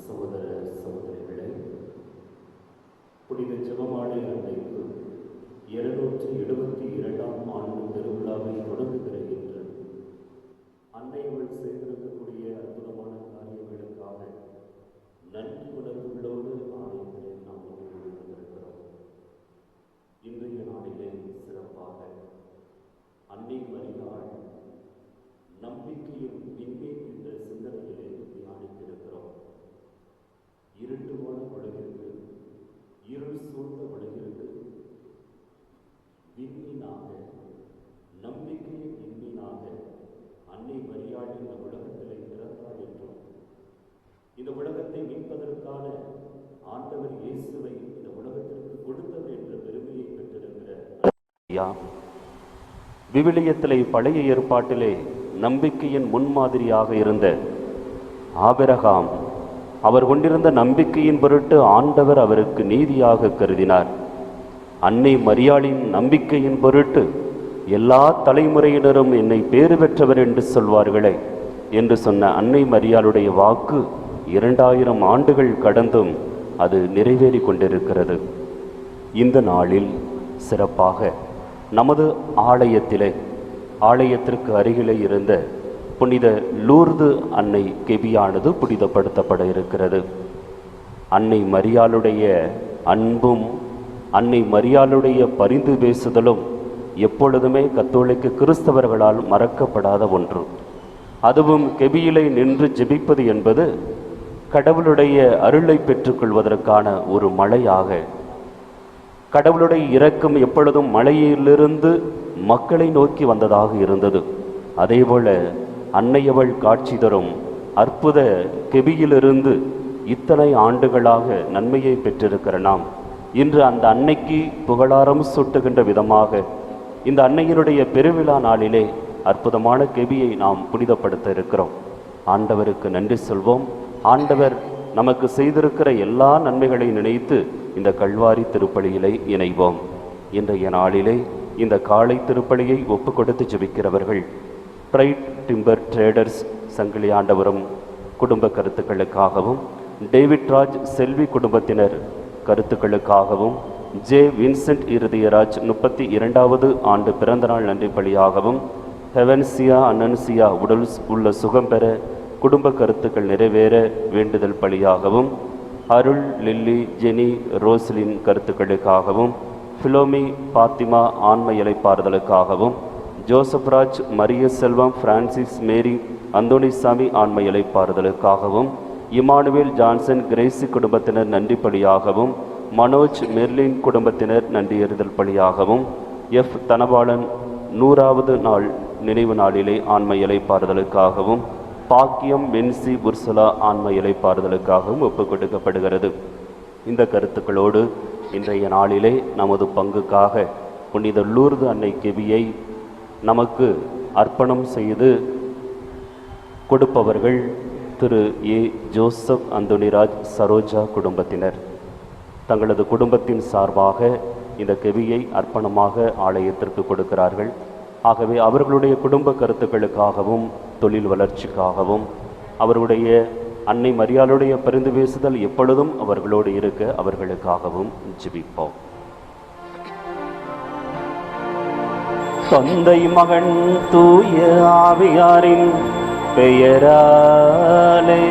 சகோதர சகோதரிகளே, புனித ஜெபமாலை அன்னைக்கு 272ஆம் ஆண்டு திருவிழாவை தொடங்குகிற இன்று அன்னையவள் செய்திருக்கக்கூடிய அற்புதமான காரியங்களுக்காக நன்றி உணர்வுகளோடு ஆலயத்திலே நாம் ஒன்றிணைந்திருக்கிறோம். இன்றைய நாளிலே சிறப்பாக அன்னை மரியாள் நம்பிக்கையின் விண்மீன் என்ற சிந்தனையிலே தியானித்திருக்கிறோம். இருட்டுமான உலகிற்கு, இருள் சூழ்ந்த உலகிற்கு விண்மீனாக, நம்பிக்கையின் விண்மீனாக அன்னை மரியாள் இந்த உலகத்திலே பிறந்தாள் என்றும், இந்த உலகத்தை மீட்பதற்கான ஆண்டவர் இயேசுவை இந்த உலகத்திற்கு கொடுத்தவர் என்ற பெருமையை பெற்றிருக்கிற விவிலியத்திலே பழைய ஏற்பாட்டிலே நம்பிக்கையின் முன்மாதிரியாக இருந்த ஆபிரகாம், அவர் கொண்டிருந்த நம்பிக்கையின் பொருட்டு ஆண்டவர் அவருக்கு நீதியாக கருதினார். அன்னை மரியாளின் நம்பிக்கையின் பொருட்டு எல்லா தலைமுறையினரும் என்னை பேறு பெற்றவர் என்று சொல்வார்களே என்று சொன்ன அன்னை மரியாளுடைய வாக்கு 2000 ஆண்டுகள் கடந்தும் அது நிறைவேறி கொண்டிருக்கிறது. இந்த நாளில் சிறப்பாக நமது ஆலயத்திற்கு அருகிலே இருந்த புனித லூர்து அன்னை கெபியானது புனிதப்படுத்தப்பட இருக்கிறது. அன்னை மரியாளுடைய அன்பும் அன்னை மரியாளுடைய பரிந்து பேசுதலும் எப்பொழுதுமே கத்தோலிக்க கிறிஸ்தவர்களால் மறக்கப்படாத ஒன்று. அதுவும் கெபியிலே நின்று ஜெபிப்பது என்பது கடவுளுடைய அருளை பெற்றுக்கொள்வதற்கான ஒரு மழையாக, கடவுளுடைய இரக்கம் எப்பொழுதும் மலையிலிருந்து மக்களை நோக்கி வந்ததாக இருந்தது. அதேபோல அன்னையவள் காட்சி தரும் அற்புத கெபியிலிருந்து இத்தனை ஆண்டுகளாக நன்மையை பெற்றிருக்கிற நாம் இன்று அந்த அன்னைக்கு புகழாரம் சூட்டுகின்ற விதமாக இந்த அன்னையினுடைய பெருவிழா நாளிலே அற்புதமான கெபியை நாம் புனிதப்படுத்த இருக்கிறோம். ஆண்டவருக்கு நன்றி சொல்வோம். ஆண்டவர் நமக்கு செய்திருக்கிற எல்லா நன்மைகளை நினைத்து இந்த கல்வாரி திருப்பலியிலே இணைவோம். இன்றைய நாளிலே இந்த காலை திருப்பலியை ஒப்பு கொடுத்து ஜெபிக்கிறவர்கள் பிரைட் டிம்பர் ட்ரேடர்ஸ் சங்கிலி ஆண்டவரும் குடும்ப கருத்துக்களுக்காகவும், டேவிட் ராஜ் செல்வி குடும்பத்தினர் கருத்துக்களுக்காகவும், ஜே வின்சென்ட் இருதயராஜ் 32வது ஆண்டு பிறந்தநாள் நன்றி பலியாகவும், ஹெவன்சியா அனன்சியா உடல் உள்ள சுகம் பெற குடும்ப கருத்துக்கள் நிறைவேற வேண்டுதல் பலியாகவும், அருள் லில்லி ஜெனி ரோஸ்லின் கருத்துக்களுக்காகவும், ஃபிலோமி பாத்திமா ஆன்ம இலைப்பாறுதலுக்காகவும், Josephraj Maria Selvam Francis Mary Anthonysamy ஆன்ம இலைப்பாறுதலுக்காகவும், இமானுவேல் ஜான்சன் கிரேசி குடும்பத்தினர் நன்றி பலியாகவும், மனோஜ் மெர்லின் குடும்பத்தினர் நன்றி எறிதல் பலியாகவும், எஃப் தனபாலன் 100வது நாள் நினைவு நாளிலே ஆன்ம இலைப்பாறுதலுக்காகவும், பாக்கியம் வென்சி புர்சலா ஆன்ம இலைப்பாறுதலுக்காகவும் ஒப்புக் கொடுக்கப்படுகிறது. இந்த கருத்துக்களோடு இன்றைய நாளிலே நமது பங்குக்காக புனித லூர்து அன்னை கெபியை நமக்கு அர்ப்பணம் செய்து கொடுப்பவர்கள் திரு ஏ ஜோசப் அந்தோனிராஜ் சரோஜா குடும்பத்தினர். தங்களது குடும்பத்தின் சார்பாக இந்த கெபியை அர்ப்பணமாக ஆலயத்திற்கு கொடுக்கிறார்கள். ஆகவே அவர்களுடைய குடும்ப கருத்துக்களுக்காகவும், தொழில் வளர்ச்சிக்காகவும், அவர்களுடைய அன்னை மரியாளுடைய பரிந்து பேசுதல் எப்பொழுதும் அவர்களோடு இருக்க அவர்களுக்காகவும் ஜெபிப்போம். தந்தை மகன் தூய ஆவியாரின் பெயராலே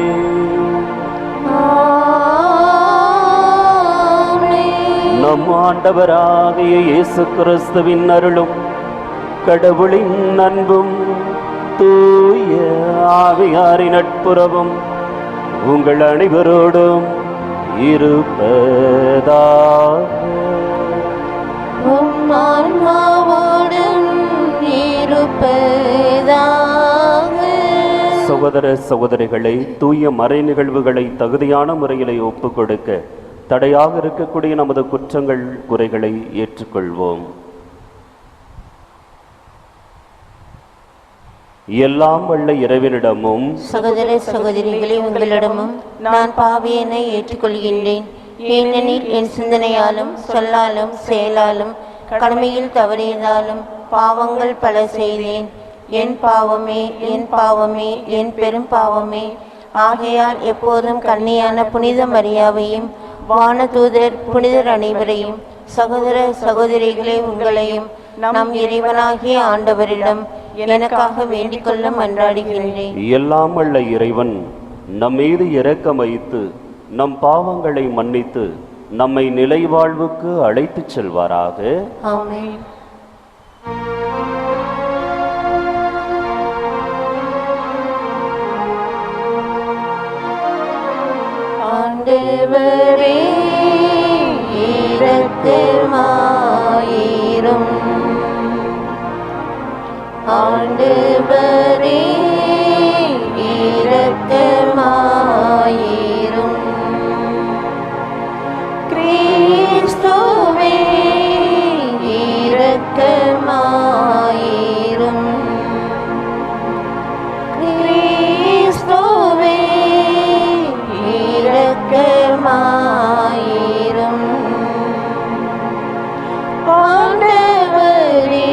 நம் ஆண்டவராகிய இயேசு கிறிஸ்துவின் அருளும் கடவுளின் அன்பும் தூய ஆவியாரின் நட்புறவும் உங்கள் அனைவரோடும் இருப்பதாக. சகோதர சகோதரிகளை, தூய மறை நிகழ்வுகளை தகுதியான முறையிலே ஒப்புக் கொடுக்க தடையாக இருக்கக்கூடிய நமது குற்றங்கள் குறைகளை ஏற்றுக்கொள்வோம். எல்லாம் வல்ல இறைவனிடமும் சகோதர சகோதரிகளே உங்களிடமும் நான் பாவியனை ஏற்றுக்கொள்கின்றேன். ஏனெனில் என் சிந்தனையாலும் சொல்லாலும் செயலாலும் கடமையில் தவறியதாலும் பாவங்கள் பல செய்தேன். என் பாவமே, என் பாவமே, என் பெரும் பாவமே. ஆகையால் எப்போதும் கன்னியான புனித மரியாவையும் வானதூதர் புனிதர் அனைவரையும் சகோதர சகோதரிகளே உங்களையும் நம் இறைவனாகிய ஆண்டவரிடம் எனக்காக வேண்டிக் கொள்ள மன்றாடுகின்றேன். எல்லாம் வல்ல இறைவன் நம் மீது இரக்கம் வைத்து நம் பாவங்களை மன்னித்து நம்மை நிலைவாழ்வுக்கு அழைத்துச் செல்வாராக. ஆமென். ஆண்டவரே இரக்கமாயிரும். ஆண்டவரே இரக்கமாயிரும். கிறிஸ்துவே இரக்கமாயிரும். கிறிஸ்துவே இரக்கமாயிரும். ஆண்டவரே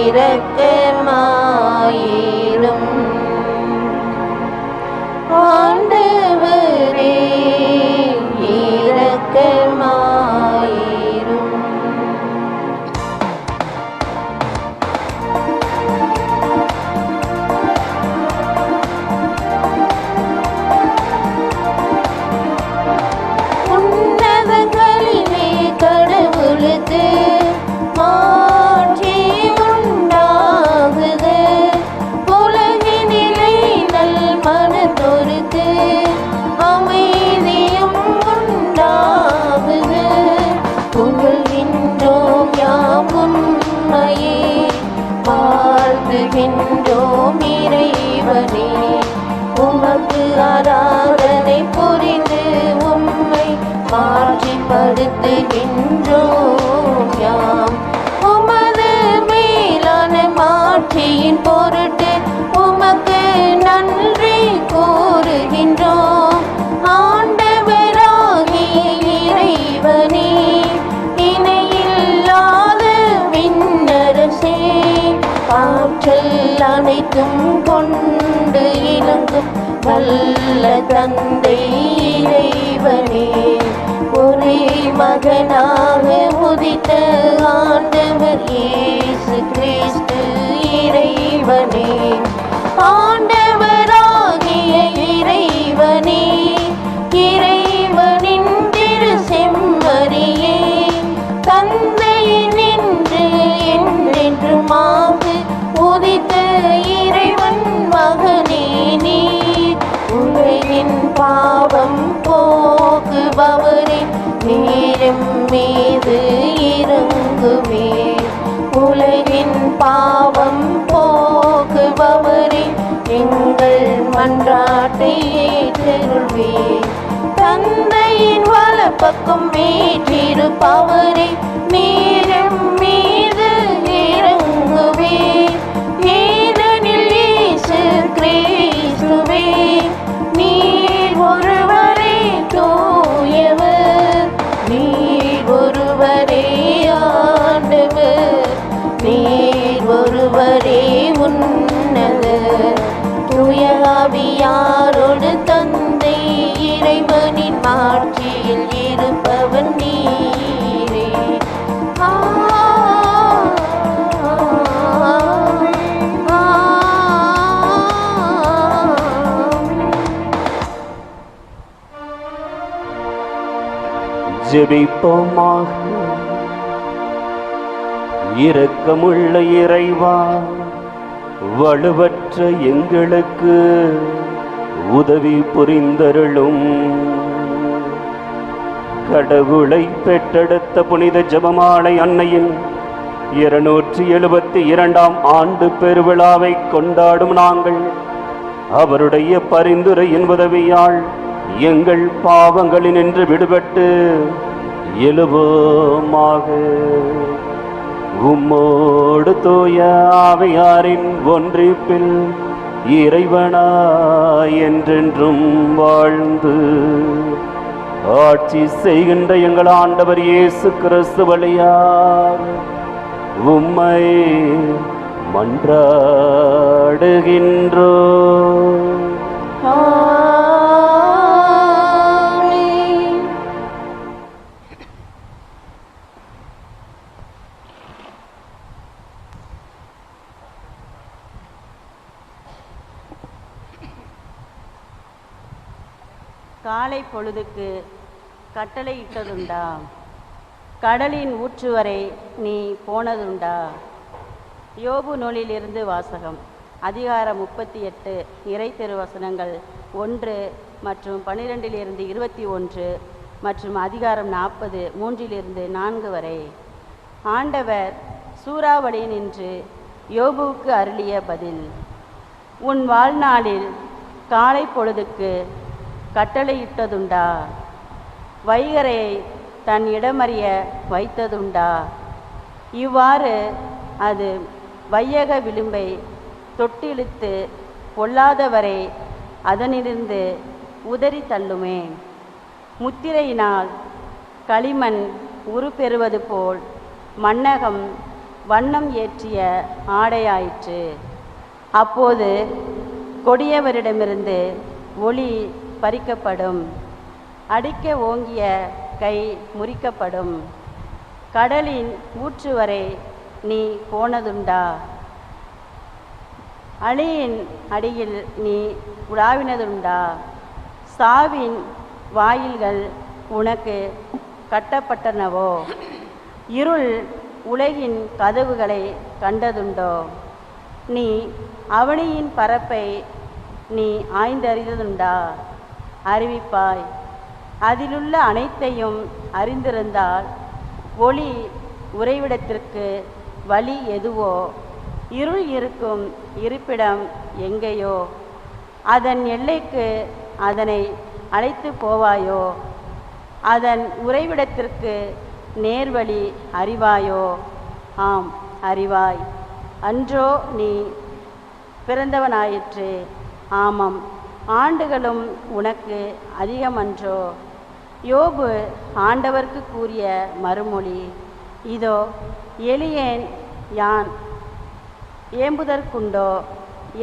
இரக்கமாயிரும். ஆண்டவரே இரக்கமாயிரும். உன்னதங்களிலே கடவுளுக்கு மாட்சி உண்டாகுது. உலகினிலே நல் மனத்தோருக்கு அமைதியும் உண்டாகுது. புகழ்கின்றோம் யாம் உம்மையே, வாழ்த்துகின்றோம் இறைவனே. உமக்கு ஆராதனை புரிந்து உம்மை மாற்றிப்படுத்துகின்றோம் யாம். உமது மேலான மாட்சியின் பொருட்டு உமக்கு நன்றி கூறுகின்றோம். ஆண்டவராகிய இறைவனே, இணையில்லாத விண்ணரசே, ஆற்றல் அனைத்தும் கொண்டு இலங்கும் வல்ல தந்தை இறைவனே, ஒரே மகனாக உதித்த ஆண்டவர் இயேசு கிறிஸ்து இறைவனே. ஆண்டவராகிய இறைவனே, இறைவனின் திரு செம்மறியே, தந்தையினின்று என்றென்றுமாக உதித்த இறைவன் மகனே நீர். உலகின் பாவம் போக்குபவரே, நீரும் மீது இறங்குமே. உலகின் பாவம் போக்குபவரே, எங்கள் மன்றாட்டை ஏற்றருள்வே. தந்தையின் வலப்பக்கம் வீற்றிருப்பவரே, நீரும் மீது இறங்குவே. ஏனெனில் இயேசு கிறிஸ்துவே, நீர் ஒருவரே தூயவர், நீர் ஒருவரே ஆண்டவர், நீர் ஒருவரே உன்னதர். தூய ஆவியாரோடு தந்தை இறைவனின் மாட்சியில் இருப்பவன் நீரே. ஜெபிப்போமாக. இரக்கமுள்ள இறைவா, வலுவற்ற எங்களுக்கு உதவி புரிந்தருளும். கடவுளை பெற்றெடுத்த புனித ஜெபமாலை அன்னையின் 272ஆம் ஆண்டு பெருவிழாவை கொண்டாடும் நாங்கள் அவருடைய பரிந்துரையின் உதவியால் எங்கள் பாவங்களினின்று விடுபட்டு எழுவோமாக. உம்மோடு தூய ஆவியாரின் ஒன்றிப்பில் இறைவனாய் என்றென்றும் வாழ்ந்து ஆட்சி செய்கின்ற எங்கள் ஆண்டவர் இயேசு கிறிஸ்து வழியாக உம்மை மன்றாடுகின்றோம். காலை பொழுதுக்கு கட்டளையிட்டதுண்டா? கடலின் ஊற்றுவரை நீ போனதுண்டா? யோபு நூலிலிருந்து வாசகம். அதிகாரம் 38 இறை திருவசனங்கள் 1 மற்றும் 12 21 மற்றும் அதிகாரம் 40 3 4 வரை. ஆண்டவர் சூறாவளி நின்று யோபுவுக்கு அருளிய பதில். உன் வாழ்நாளில் காலை பொழுதுக்கு கட்டளையிட்டதுண்டா? வைகரையை தன் இடமறிய வைத்ததுண்டா? இவ்வாறு அது வையக விளிம்பை தொட்டிழுத்து பொல்லாதவரை அதனிலிருந்து உதறி தள்ளுமே. முத்திரையினால் களிமண் உருப்பெறுவது போல் மண்ணகம் வண்ணம் ஏற்றிய ஆடையாயிற்று. அப்போது கொடியவரிடமிருந்து ஒளி பறிக்கப்படும், அடிக்க ஓங்கிய கை முறிக்கப்படும். கடலின் ஊற்றுவரை நீ போனதுண்டா? அழியின் அடியில் நீ உலாவினதுண்டா? சாவின் வாயில்கள் உனக்கு கட்டப்பட்டனவோ? இருள் உலகின் கதவுகளை கண்டதுண்டோ? நீ அவனியின் பரப்பை நீ ஆய்ந்தறிந்ததுண்டா? அறிவிப்பாய். அதிலுள்ள அனைத்தையும் அறிந்திருந்தால் ஒளி உறைவிடத்திற்கு வழி எதுவோ, இருள் இருக்கும் இருப்பிடம் எங்கேயோ, அதன் எல்லைக்கு அதனை அழைத்து போவாயோ? அதன் உறைவிடத்திற்கு நேர்வழி அறிவாயோ? ஆம், அறிவாய். அன்றோ நீ பிறந்தவனாயிற்று. ஆமாம், ஆண்டுகளும் உனக்கு அதிகமன்றோ? யோபு ஆண்டவர்க்கு கூறிய மறுமொழி இதோ. எளியேன் யான் ஏம்புதற்குண்டோ?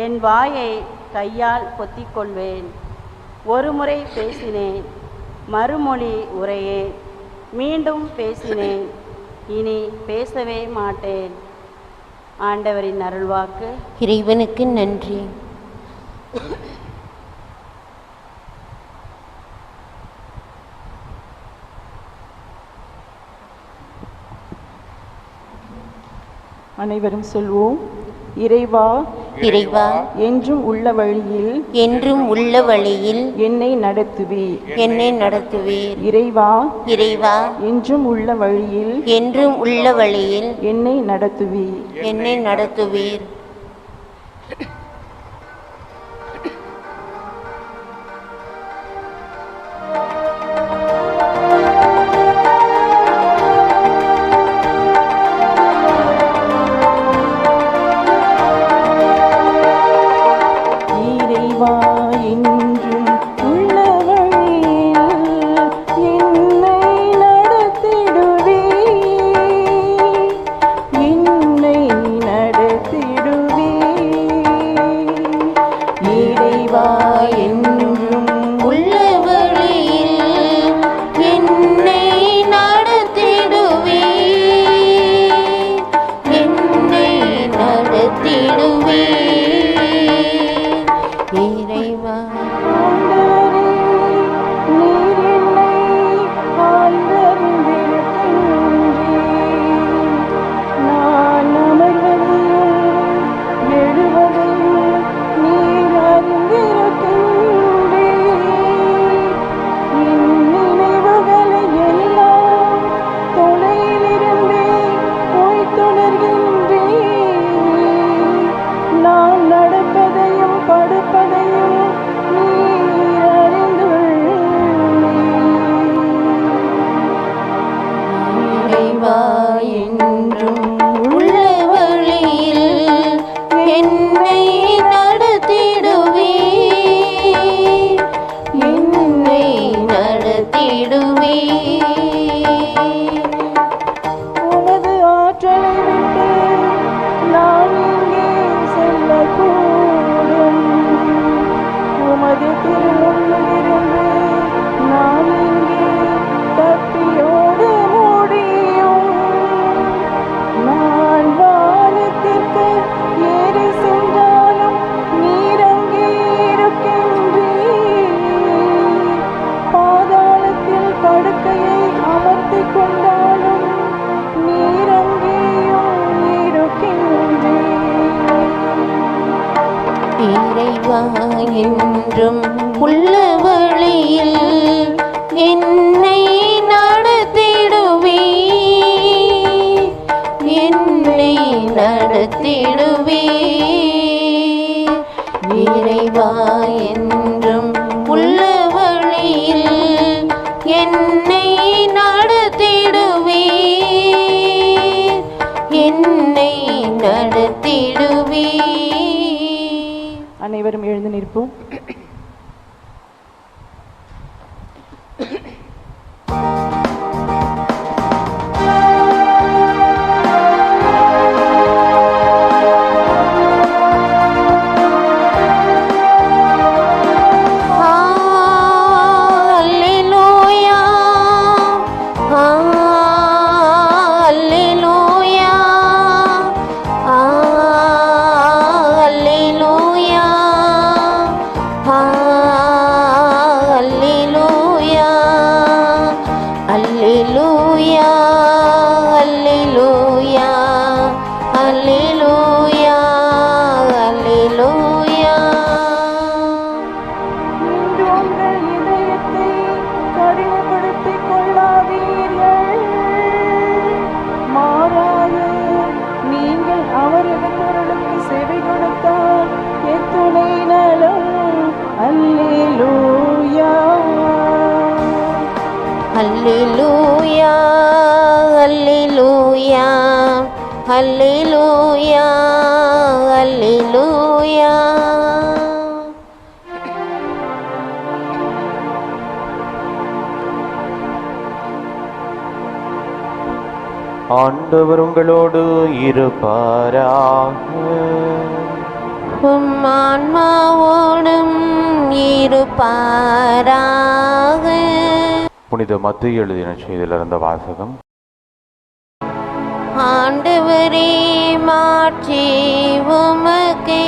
என் வாயை கையால் பொத்திக்கொள்வேன். ஒரு முறை பேசினேன், மறுமொழி உரையேன். மீண்டும் பேசினேன், இனி பேசவே மாட்டேன். ஆண்டவரின் அருள்வாக்கு. இறைவனுக்கு நன்றி. அனைவரும் சொல்வோம். இறைவா, இறைவா, என்றும் உள்ள வழியில் என்றும் உள்ள வழியில் என்னை நடத்துவீர். என்னை நடத்துவீர். இறைவா, இறைவா, என்றும் உள்ள வழியில் என்றும் உள்ள வழியில் என்னை நடத்துவீர். என்னை நடத்துவீர். இறைவா என்றும் உள்ள வழியில் என்னை நடத்திடுவே, என்னை நடத்திடுவே. இறைவா என்றும் உள்ள வழியில் என்னை நடத்திடுவே, என்னை நடத்திடுவே. அனைவரும் எழுந்து நிற்போம். அல்லேலூயா, அல்லேலூயா, அல்லேலூயா, அல்லேலூயா. ஆண்டவர் உங்களோடு இருப்பாராக. உம் ஆன்மாவோடும் இருப்பாராக. புனித மத்தேயு எழுதின செய்தியிலிருந்த வாசகம். ஆண்டவரே மாட்சி உமக்கே.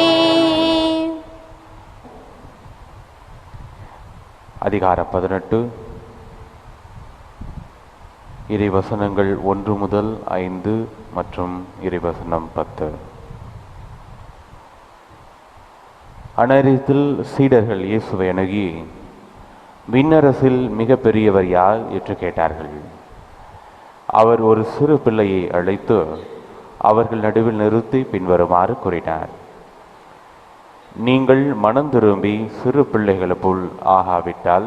அதிகாரம் 18, இறைவசனங்கள் 1 முதல் 5 மற்றும் இறைவசனம் 10. அந்நேரத்தில் சீடர்கள் இயேசுவை அணுகி, விண்ணரசில் மிக பெரியவர் யார் என்று கேட்டார்கள். அவர் ஒரு சிறு பிள்ளையை அழைத்து அவர்கள் நடுவில் நிறுத்தி பின்வருமாறு கூறினார். நீங்கள் மனம் திரும்பி சிறு பிள்ளைகளை போல் ஆகாவிட்டால்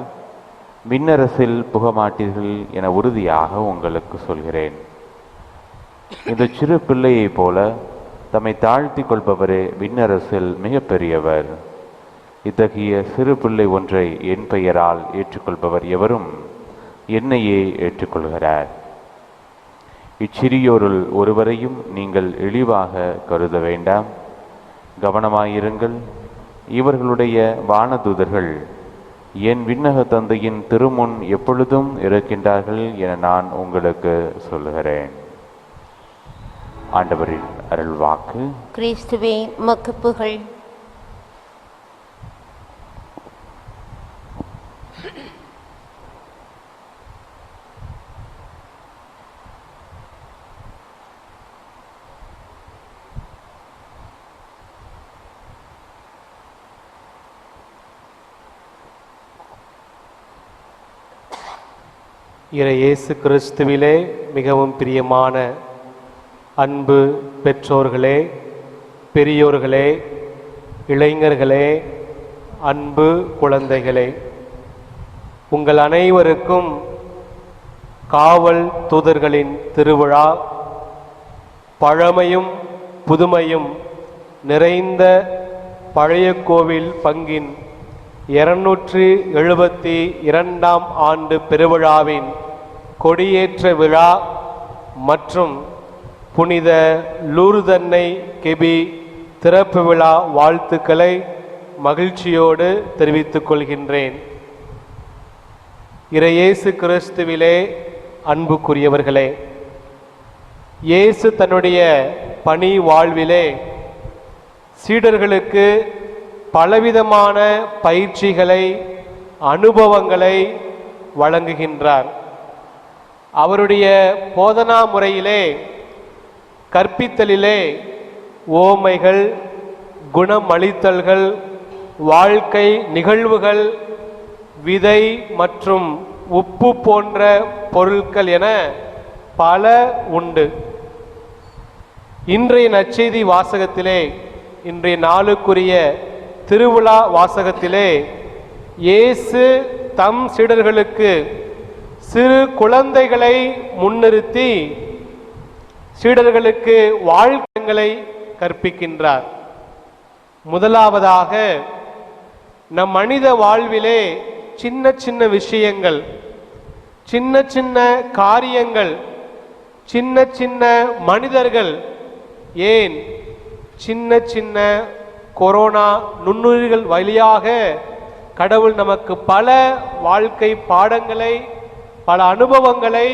விண்ணரசில் புகமாட்டீர்கள் என உறுதியாக உங்களுக்கு சொல்கிறேன். இந்த சிறு பிள்ளையைப் போல தம்மை தாழ்த்தி கொள்பவரே விண்ணரசில் மிக பெரியவர். இத்தகைய சிறு பிள்ளை ஒன்றை என் பெயரால் ஏற்றுக்கொள்பவர் எவரும் என்னையே ஏற்றுக்கொள்கிறார். இச்சிறியோருள் ஒருவரையும் நீங்கள் இழிவாக கருத வேண்டாம். கவனமாயிருங்கள். இவர்களுடைய வானதூதர்கள் என் விண்ணக தந்தையின் திருமுன் எப்பொழுதும் இருக்கின்றார்கள் என நான் உங்களுக்கு சொல்லுகிறேன். ஆண்டவரின் அருள்வாக்கு. கிறிஸ்துவே உமக்கு புகழ். இயேசு கிறிஸ்துவிலே மிகவும் பிரியமான அன்பு பெற்றோர்களே, பெரியோர்களே, இளைஞர்களே, அன்பு குழந்தைகளே, உங்கள் அனைவருக்கும் காவல் தூதர்களின் திருவிழா பழமையும் புதுமையும் நிறைந்த பழைய கோவில் பங்கின் 272ஆம் ஆண்டு பெருவிழாவின் கொடியேற்ற விழா மற்றும் புனித லூர்தன்னை கெபி திறப்பு விழா வாழ்த்துக்களை மகிழ்ச்சியோடு தெரிவித்துக் கொள்கின்றேன். இறையேசு கிறிஸ்துவிலே அன்புக்குரியவர்களே, இயேசு தன்னுடைய பணி வாழ்விலே சீடர்களுக்கு பலவிதமான பயிற்சிகளை, அனுபவங்களை வழங்குகின்றார். அவருடைய போதனா முறையிலே, கற்பித்தலிலே ஓமைகள், குணம் அளித்தல்கள், வாழ்க்கை நிகழ்வுகள், விதை மற்றும் உப்பு போன்ற பொருட்கள் என பல உண்டு. இன்றைய நற்செய்தி வாசகத்திலே, இன்றைய நாளுக்குரிய திருவிழா வாசகத்திலே, இயேசு தம் சீடர்களுக்கு சிறு குழந்தைகளை முன்னிறுத்தி சீடர்களுக்கு வாழ்க்கைகளை கற்பிக்கின்றார். முதலாவதாக, நம் மனித வாழ்விலே சின்ன சின்ன விஷயங்கள், சின்ன சின்ன காரியங்கள், சின்ன சின்ன மனிதர்கள், ஏன் சின்ன சின்ன கொரோனா நுண்ணுயிர்கள் வழியாக கடவுள் நமக்கு பல வாழ்க்கை பாடங்களை, பல அனுபவங்களை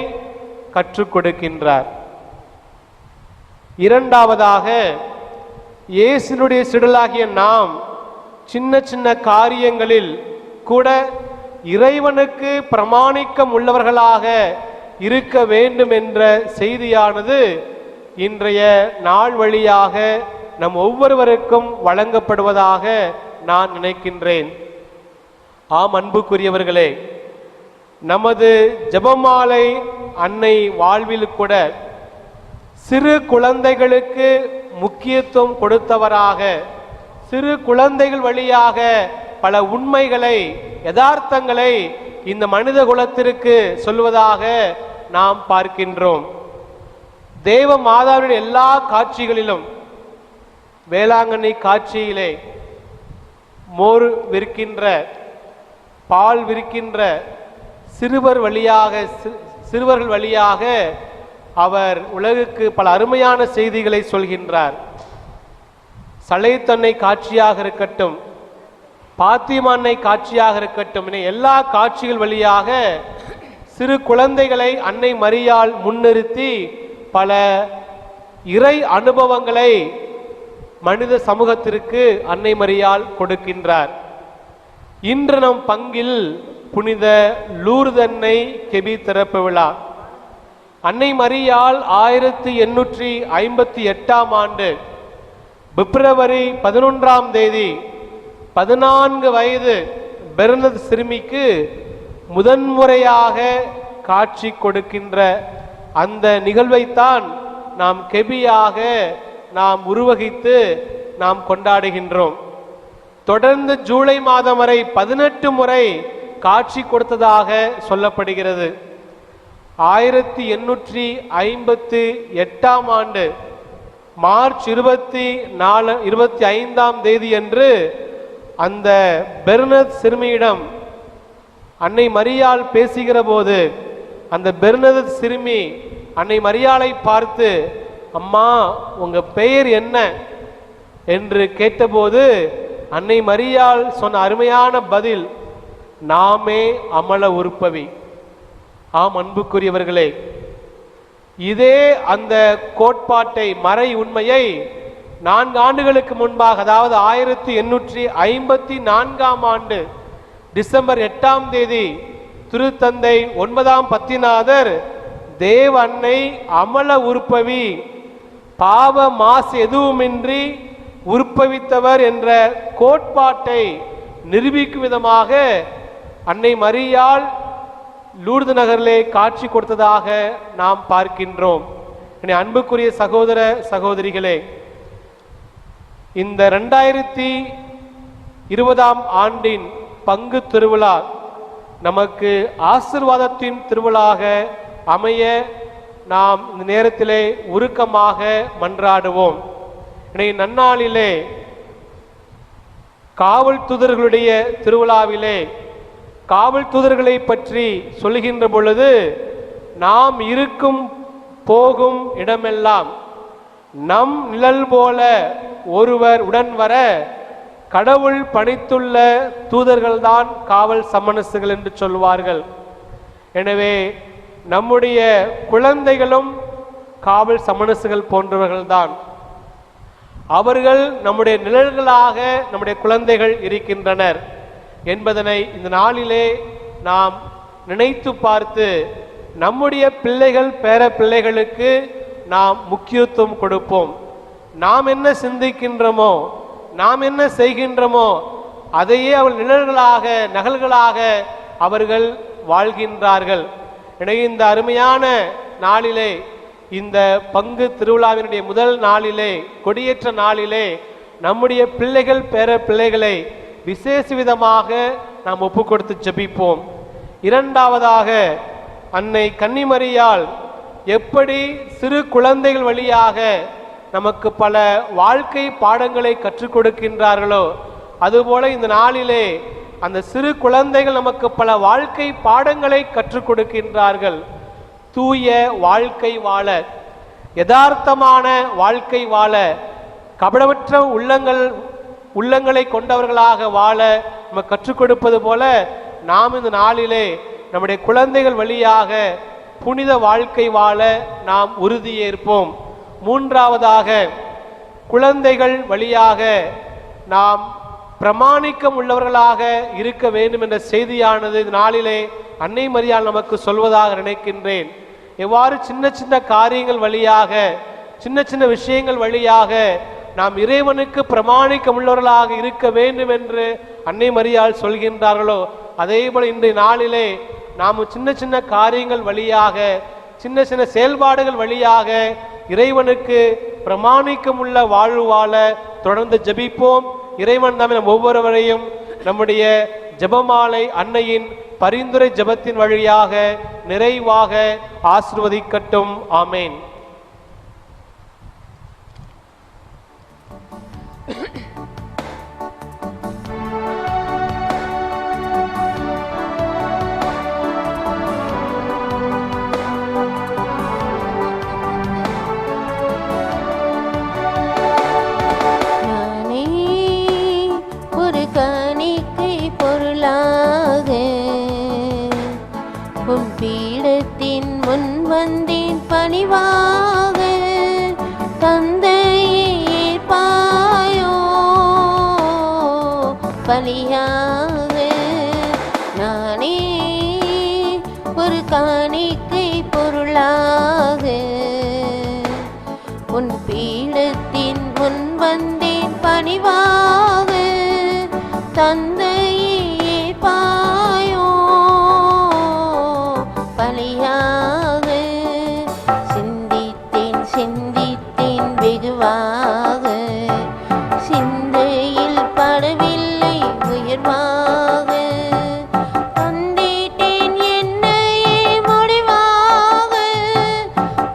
கற்றுக் கொடுக்கின்றார். இரண்டாவதாக, இயேசுனுடைய சீடர்களாகிய நாம் சின்ன சின்ன காரியங்களில் கூட இறைவனுக்கு பிரமாணிக்கம் உள்ளவர்களாக இருக்க வேண்டும் என்ற செய்தியானது இன்றைய நாள் வழியாக நம் ஒவ்வொருவருக்கும் வழங்கப்படுவதாக நான் நினைக்கின்றேன். ஆம் அன்புக்குரியவர்களே, நமது ஜெபமாலை அன்னை வாழ்வில் கூட சிறு குழந்தைகளுக்கு முக்கியத்துவம் கொடுத்தவராக, சிறு குழந்தைகள் வழியாக பல உண்மைகளை, யதார்த்தங்களை இந்த மனித குலத்திற்கு சொல்வதாக நாம் பார்க்கின்றோம். தேவ மாதாவின் எல்லா காட்சிகளிலும், வேளாங்கண்ணி காட்சியிலே மோர் விற்கின்ற, பால் விற்கின்ற சிறுவர்கள் வழியாக அவர் உலகுக்கு பல அருமையான செய்திகளை சொல்கின்றார். சளைத்தன்னை காட்சியாக இருக்கட்டும், பாத்திமான்னை காட்சியாக இருக்கட்டும், என எல்லா காட்சிகள் வழியாக சிறு குழந்தைகளை அன்னை மரியாள் முன்னிறுத்தி பல இறை அனுபவங்களை மனித சமூகத்திற்கு அன்னை மரியாள் கொடுக்கின்றார். இன்று நம் பங்கில் புனித லூர்தன்னை கெபி திறப்பு விழா. அன்னை மரியாள் 1858 ஆண்டு பிப்ரவரி 11 14 வயது பெர்னத் சிறுமிக்கு முதன்முறையாக காட்சி கொடுக்கின்ற அந்த நிகழ்வைத்தான் நாம் கெபியாக நாம் உருவகித்து நாம் கொண்டாடுகின்றோம். தொடர்ந்து ஜூலை மாதம் வரை 18 முறை காட்சி கொடுத்ததாக சொல்லப்படுகிறது. 1858 ஆண்டு மார்ச் 25 அன்று அந்த பெர்னத் சிறுமியிடம் அன்னை மரியாள் பேசுகிற போது, அந்த பெர்னத் சிறுமி அன்னை மரியாளை பார்த்து, அம்மா உங்க பெயர் என்ன என்று கேட்டபோது அன்னை மரியாள் சொன்ன அருமையான பதில், நாமே அமல உற்பவி. ஆம் அன்புக்குரியவர்களே, இதே அந்த கோட்பாட்டை, மறை உண்மையை 4 ஆண்டுகளுக்கு முன்பாக, அதாவது 1854 ஆண்டு டிசம்பர் 8 திருத்தந்தை 9ஆம் பத்திநாதர் தேவ அன்னை அமல உற்பவி, பாவ மாசு எதுவுமின்றி உற்பவித்தவர் என்ற கோட்பாட்டை நிரூபிக்கும் விதமாக அன்னை மரியாள் லூர்து நகரிலே காட்சி கொடுத்ததாக நாம் பார்க்கின்றோம். அன்புக்குரிய சகோதர சகோதரிகளே, இந்த 2020 ஆண்டின் பங்கு திருவிழா நமக்கு ஆசீர்வாதத்தின் திருவிழாக அமைய நாம் இந்த நேரத்திலே உருக்கமாக மன்றாடுவோம். நன்னாளிலே காவல் தூதர்களுடைய திருவிழாவிலே காவல் தூதர்களை பற்றி சொல்லுகின்ற பொழுது, நாம் இருக்கும் போகும் இடமெல்லாம் நம் நிழல் போல ஒருவர் உடன் வர கடவுள் பணித்துள்ள தூதர்கள்தான் காவல் சமணசுகள் என்று சொல்வார்கள். எனவே நம்முடைய குழந்தைகளும் காவல் சமணசுகள் போன்றவர்கள்தான். அவர்கள் நம்முடைய நிழல்களாக நம்முடைய குழந்தைகள் இருக்கின்றனர் என்பதனை இந்த நாளிலே நாம் நினைத்து பார்த்து நம்முடைய பிள்ளைகள் பேர பிள்ளைகளுக்கு நாம் முக்கியத்துவம் கொடுப்போம். நாம் என்ன சிந்திக்கின்றோமோ, நாம் என்ன செய்கின்றோமோ அதையே அவள் நிழல்களாக நகல்களாக அவர்கள் வாழ்கின்றார்கள். எனவே இந்த அருமையான நாளிலே, இந்த பங்கு திருவிழாவினுடைய முதல் நாளிலே, கொடியேற்ற நாளிலே நம்முடைய பிள்ளைகள் பேர பிள்ளைகளை விசேஷ விதமாக நாம் ஒப்பு கொடுத்து ஜெபிப்போம். இரண்டாவதாக, அன்னை கன்னிமரியாள் எப்படி சிறு குழந்தைகள் வழியாக நமக்கு பல வாழ்க்கை பாடங்களை கற்றுக் கொடுக்கின்றார்களோ, அதுபோல இந்த நாளிலே அந்த சிறு குழந்தைகள் நமக்கு பல வாழ்க்கை பாடங்களை கற்றுக் கொடுக்கின்றார்கள். தூய வாழ்க்கை வாழ, யதார்த்தமான வாழ்க்கை வாழ, கபடமற்ற உள்ளங்களை கொண்டவர்களாக வாழ நம்ம கற்றுக் கொடுப்பது போல நாம் இந்த நாளிலே நம்முடைய குழந்தைகள் வழியாக புனித வாழ்க்கை வாழ நாம் உறுதியேற்போம். மூன்றாவதாக, குழந்தைகள் வழியாக நாம் பிரமாணிக்கம் உள்ளவர்களாக இருக்க வேண்டும் என்ற செய்தியானது இந்த நாளிலே அன்னை மரியாள் நமக்கு சொல்வதாக நினைக்கின்றேன். எவ்வாறு சின்ன சின்ன காரியங்கள் வழியாக, சின்ன சின்ன விஷயங்கள் வழியாக நாம் இறைவனுக்கு பிரமாணிக்கம் உள்ளவர்களாக இருக்க வேண்டும் என்று அன்னை மரியாள் சொல்கின்றார்களோ, அதே போல இன்றைய நாளிலே நாம் சின்ன சின்ன காரியங்கள் வழியாக, சின்ன சின்ன செயல்பாடுகள் வழியாக இறைவனுக்கு பிரமாணிக்கம் உள்ள வாழ்வு வாழ தொடர்ந்து ஜெபிப்போம். இறைவன் தாமே நம் ஒவ்வொருவரையும் நம்முடைய ஜெபமாலை அன்னையின் பரிந்துரை ஜெபத்தின் வழியாக நிறைவாக ஆசீர்வதிக்கட்டும். ஆமேன். உன் பீடத்தின் முன் வந்தேன் பணிவாக, தந்தையே ஏற்பாயோ பலியாக. நானே ஒரு காணிக்கை பொருளாக உன் பீடத்தின் முன் வந்தேன் பணிவாக, தந்தையே ஏற்பாயோ பலியாக. சிந்தித்தேன் வெகுவாக, சிந்தையில் படவில்லை உயர்வாக. தந்திட்டேன் என்னையே முடிவாக,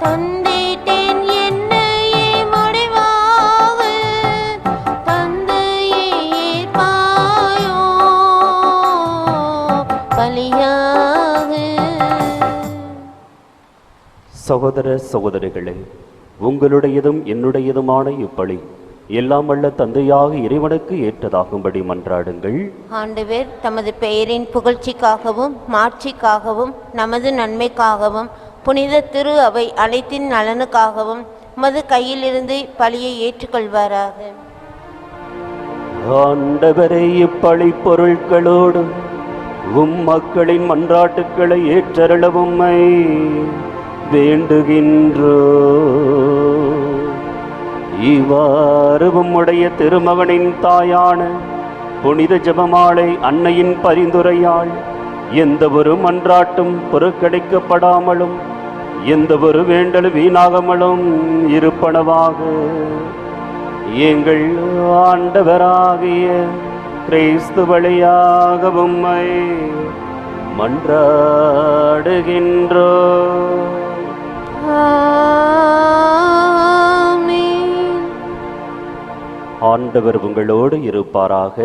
தந்திட்டேன் என்னையே முடிவாக, தந்தையே ஏற்பாயோ பலியாக. சகோதர சகோதரிகளே, உங்களுடையதும் என்னுடையதுமான இப்பலி எல்லாம் வல்ல தந்தையாக இறைவனுக்கு ஏற்றதாகும்படி மன்றாடுங்கள். ஆண்டவர் தமது பெயரின் புகழ்ச்சிக்காகவும் மாட்சிக்காகவும் நமது நன்மைக்காகவும் புனித திரு அவை அனைத்தின் நலனுக்காகவும் உமது கையிலிருந்து பலியை ஏற்றுக்கொள்வாராக. ஆண்டவரே, இப்பழி பொருட்களோடு மக்களின் மன்றாட்டுக்களை ஏற்றருளவும்மை வேண்டுகின்றோ. இவ்வாறு உம்முடைய திருமகனின் தாயான புனித ஜெபமாலை அன்னையின் பரிந்துரையால் எந்த ஒரு மன்றாட்டும் புறக்கணிக்கப்படாமலும் எந்த ஒரு வேண்டல் வீணாகாமலும் இருப்பனவாக எங்கள் ஆண்டவராகிய கிறிஸ்து வழியாக உம்மை மன்றாடுகின்றோ. ஆண்டவர் உங்களோடு இருப்பாராக,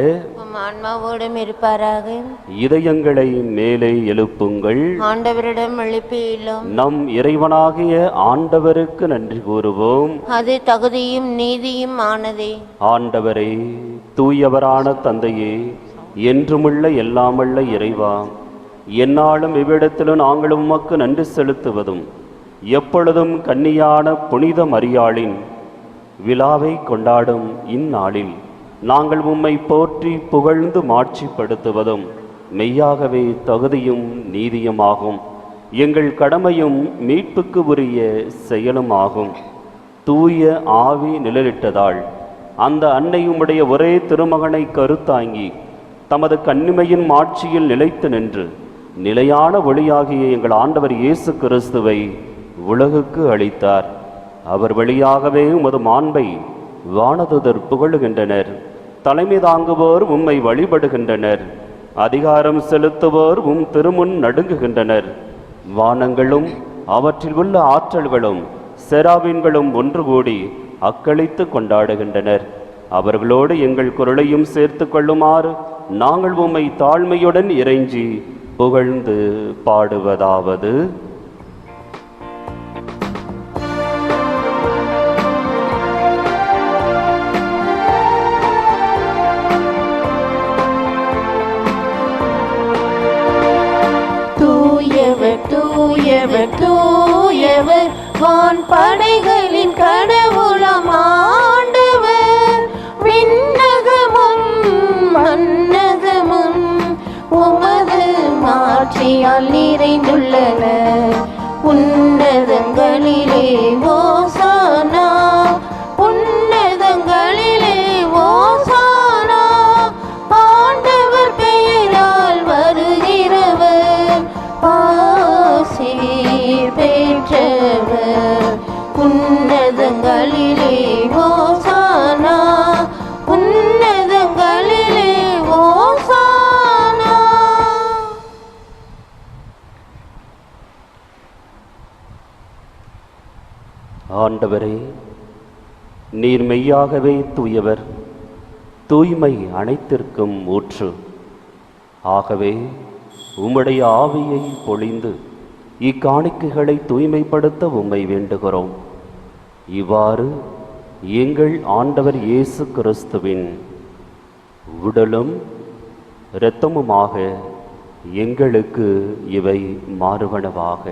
உம் ஆன்மாவோடும் இருப்பாராக. இதயங்களை மேலே எழுப்புங்கள். ஆண்டவரிடம் எழுப்பியுள்ளோம். நம் இறைவனாகிய ஆண்டவருக்கு நன்றி கூறுவோம். அது தகுதியும் நீதியும் ஆனதே. ஆண்டவரே, தூயவரான தந்தையே, என்றுமுள்ள எல்லாமல்ல இறைவா, எந்நாளும் இவ்விடத்திலும் நாங்கள் உமக்கு நன்றி செலுத்துவதும் எப்பொழுதும் கன்னியான புனித மரியாளின் விழாவை கொண்டாடும் இந்நாளில் நாங்கள் உம்மை போற்றி புகழ்ந்து மாட்சிப்படுத்துவதும் மெய்யாகவே தகுதியும் நீதியுமாகும். எங்கள் கடமையும் மீட்புக்கு உரிய செயலும் ஆகும். தூய ஆவி நிழலிட்டதால் அந்த அன்னை உம்முடைய ஒரே திருமகனை கருத்தாங்கி தமது கன்னிமையின் மாட்சியில் நிலைத்து நின்று நிலையான ஒளியாகிய எங்கள் ஆண்டவர் இயேசு கிறிஸ்துவை உலகுக்கு அளித்தார். அவர் வழியாகவே உமது மாண்பை வானதுதர் புகழுகின்றனர். தலைமை தாங்குவோர் உம்மை வழிபடுகின்றனர். அதிகாரம் செலுத்துவோர் உம் திருமுன் நடுங்குகின்றனர். வானங்களும் அவற்றில் உள்ள ஆற்றல்களும் செராபீன்களும் ஒன்று கூடி அக்களித்து கொண்டாடுகின்றனர். அவர்களோடு எங்கள் குரலையும் சேர்த்து கொள்ளுமாறு நாங்கள் உம்மை தாழ்மையுடன் இறைஞ்சி புகழ்ந்து பாடுவதாவது: தூயவர் தூயவர் தூயவர் வான் படைகளின் கடவுளாம் ஆண்டவர். விண்ணகமும் மண்ணகமும் உமது மாட்சியால் நிறைந்துள்ளன. உன்னதங்களிலே ஓசானா, உன்னதங்களிலே ஓசானா. ஆண்டவர் பெயரால் வருகிறவர் ஆசீர் பெற்றவர். உன்னதங்களிலே ஓசானா, உன்னதங்களிலே ஓசானா. ஆண்டவரே, நீர் மெய்யாகவே தூயவர், தூய்மை அனைத்திற்கும் ஊற்று. ஆகவே உம்முடைய ஆவியை பொழிந்து இக்காணிக்கைகளை தூய்மைப்படுத்த உம்மை வேண்டுகிறோம். இவ்வாறு எங்கள் ஆண்டவர் இயேசு கிறிஸ்துவின் உடலும் இரத்தமுமாக எங்களுக்கு இவை மாறுவனவாக.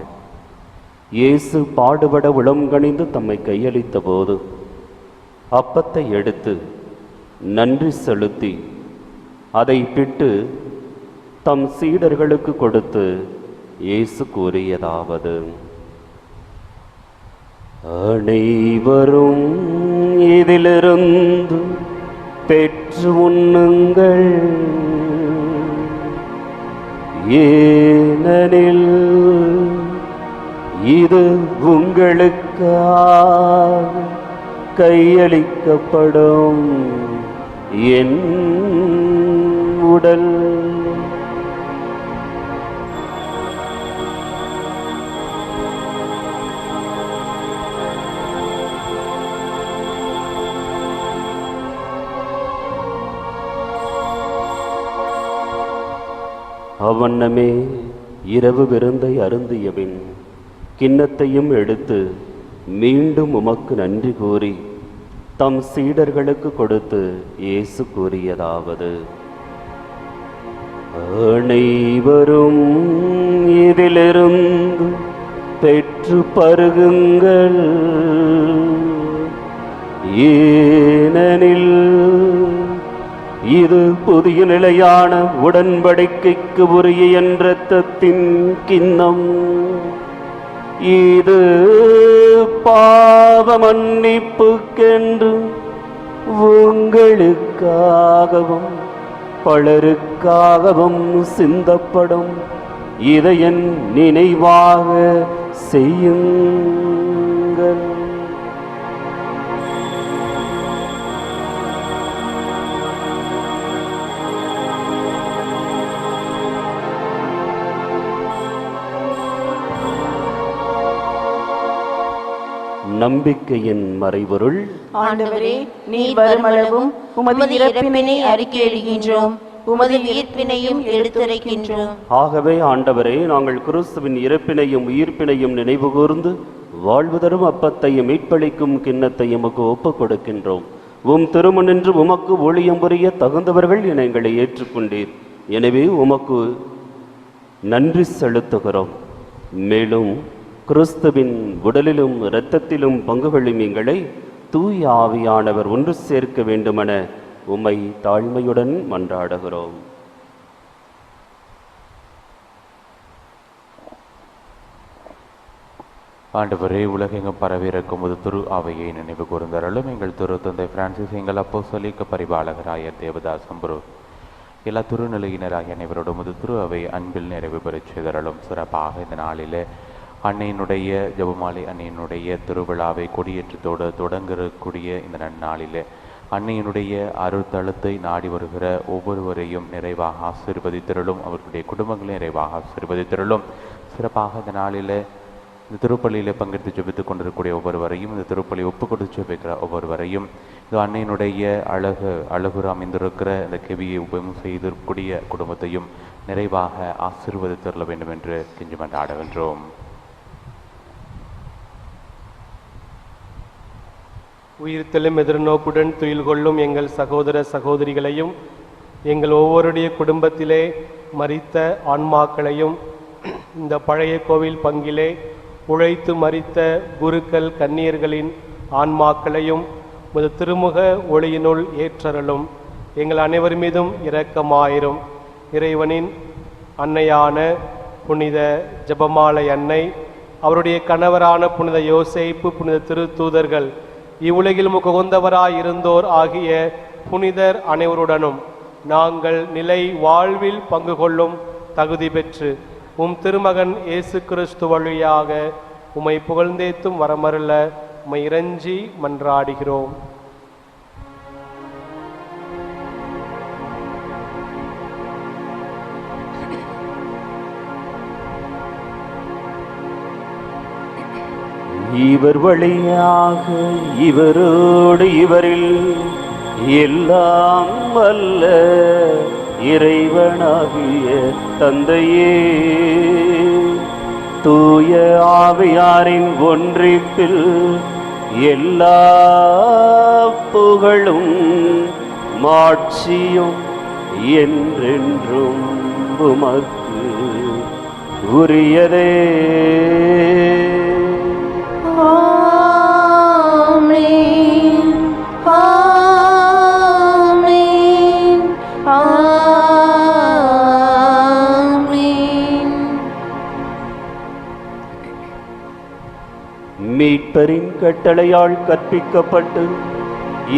இயேசு பாடுபட உளம்கனிந்து தம்மை கையளித்த போது அப்பத்தை எடுத்து நன்றி செலுத்தி அதை பிட்டு தம் சீடர்களுக்கு கொடுத்து இயேசு கூறியதாவது: அனைவரும் இதிலிருந்து பெற்று உண்ணுங்கள், ஏனெனில் இது உங்களுக்காக கையளிக்கப்படும் என் உடல். அவ்வண்ணமே இரவு விருந்தை அருந்தியபின் கிண்ணத்தையும் எடுத்து மீண்டும் உமக்கு நன்றி கூறி தம் சீடர்களுக்கு கொடுத்து இயேசு கூறியதாவது: அனைவரும் இதிலிருந்து பெற்று பருகுங்கள், ஏனெனில் இது புதிய நிலையான உடன்படிக்கைக்கு உரிய என் இரத்தத்தின் கிண்ணம். இது பாவ மன்னிப்புக்கென்று உங்களுக்காகவும் பலருக்காகவும் சிந்தப்படும். இதை என் நினைவாக செய்யுங்கள். நம்பிக்கையின் மறைபொருள்: ஆண்டவரே, நீர் வருமளவும் உமது இறப்பினை அறிக்கையிடுகின்றோம், உமது உயிர்ப்பினையும் எடுத்துரைக்கின்றோம். ஆகவே ஆண்டவரே, நாங்கள் கிறிஸ்துவின் இறப்பினையும் உயிர்ப்பினையும் நினைவு கூர்ந்து வாழ்வு தரும் அப்பத்தையும் மீட்பளிக்கும் கிண்ணத்தையும் உமக்கு ஒப்புக் கொடுக்கின்றோம். உம் திருமுனின்று உமக்கு ஊழியம் புரிய தகுந்தவர்கள் என எங்களை ஏற்றுக்கொண்டீர். எனவே உமக்கு நன்றி செலுத்துகிறோம். மேலும் கிறிஸ்துவின் உடலிலும் இரத்தத்திலும் பங்கு கொள்ளும் எங்களை தூய ஆவியானவர் ஒன்று சேர்க்க வேண்டுமென உம்மை தாழ்மையுடன் மன்றாடுகிறோம். ஆண்டவரே, உலகெங்கும் பரவியிருக்கும் ஒரு திரு அவையை நினைவு கூர்ந்தருளும். எங்கள் திரு தந்தை பிரான்சிஸ், எங்கள் அப்போஸ்தலிக பரிபாலகராய தேவதாஸ் சம்பரு, எல்லா திருநிலையினராகிய அனைவரோடும் ஒரு திரு அவை அன்பில் நிறைவு பெறச் செய்தருளும். சிறப்பாக இந்த நாளிலே அன்னையினுடைய ஜெபமாலை அன்னையினுடைய திருவிழாவை கொடியேற்றத்தோடு தொடங்கக்கூடிய இந்த நன்னாளிலே அன்னையினுடைய அருள்தளத்தை நாடி வருகிற ஒவ்வொருவரையும் நிறைவாக ஆசீர்வதித்திருளும். அவர்களுடைய குடும்பங்களை நிறைவாக ஆசீர்வதித்திருளும். சிறப்பாக இந்த நாளில் இந்த திருப்பள்ளியில் பங்கெடுத்து ஜெபித்துக் கொண்டிருக்கக்கூடிய ஒவ்வொருவரையும், இந்த திருப்பள்ளி ஒப்பு கொடுத்து ஜெபிக்கிற ஒவ்வொருவரையும், இது அன்னையினுடைய அழகு அமைந்திருக்கிற இந்த கெவியை உபயம் செய்திருக்கக்கூடிய குடும்பத்தையும் நிறைவாக ஆசீர்வதித்திருள வேண்டும் என்று கெஞ்சி மன்றாடுகின்றோம். உயிர்த்தெழும் எதிர்நோக்குடன் துயில் கொள்ளும் எங்கள் சகோதர சகோதரிகளையும், எங்கள் ஒவ்வொருடைய குடும்பத்திலே மரித்த ஆன்மாக்களையும், இந்த பழைய கோவில் பங்கிலே உழைத்து மரித்த குருக்கள் கன்னியர்களின் ஆன்மாக்களையும் முது திருமுக ஒளியினுள் ஏற்றருளும். எங்கள் அனைவர் மீதும் இரக்கமாயிரும். இறைவனின் அன்னையான புனித ஜெபமாலை அன்னை, அவருடைய கணவரான புனித யோசேப்பு, புனித திருத்தூதர்கள், இவ்வுலகில் முகந்தவராய் இருந்தோர் ஆகிய புனிதர் அனைவருடனும் நாங்கள் நிலை வாழ்வில் பங்கு கொள்ளும் தகுதி பெற்று உம் திருமகன் இயேசு கிறிஸ்து வழியாக உம்மை புகழ்ந்தேத்தும் வரமருள உம்மை இறைஞ்சி மன்றாடுகிறோம். இவர் வழியாக இவரோடு இவரில் எல்லாம் வல்ல இறைவனாகிய தந்தையே, தூய ஆவியாரின் ஒன்றிப்பில் எல்லா புகழும் மாட்சியும் என்றென்றும் உமக்கு உரியதே. ஆமென், ஆமென், ஆமென். மீட்பரின் கட்டளையால் கற்பிக்கப்பட்டு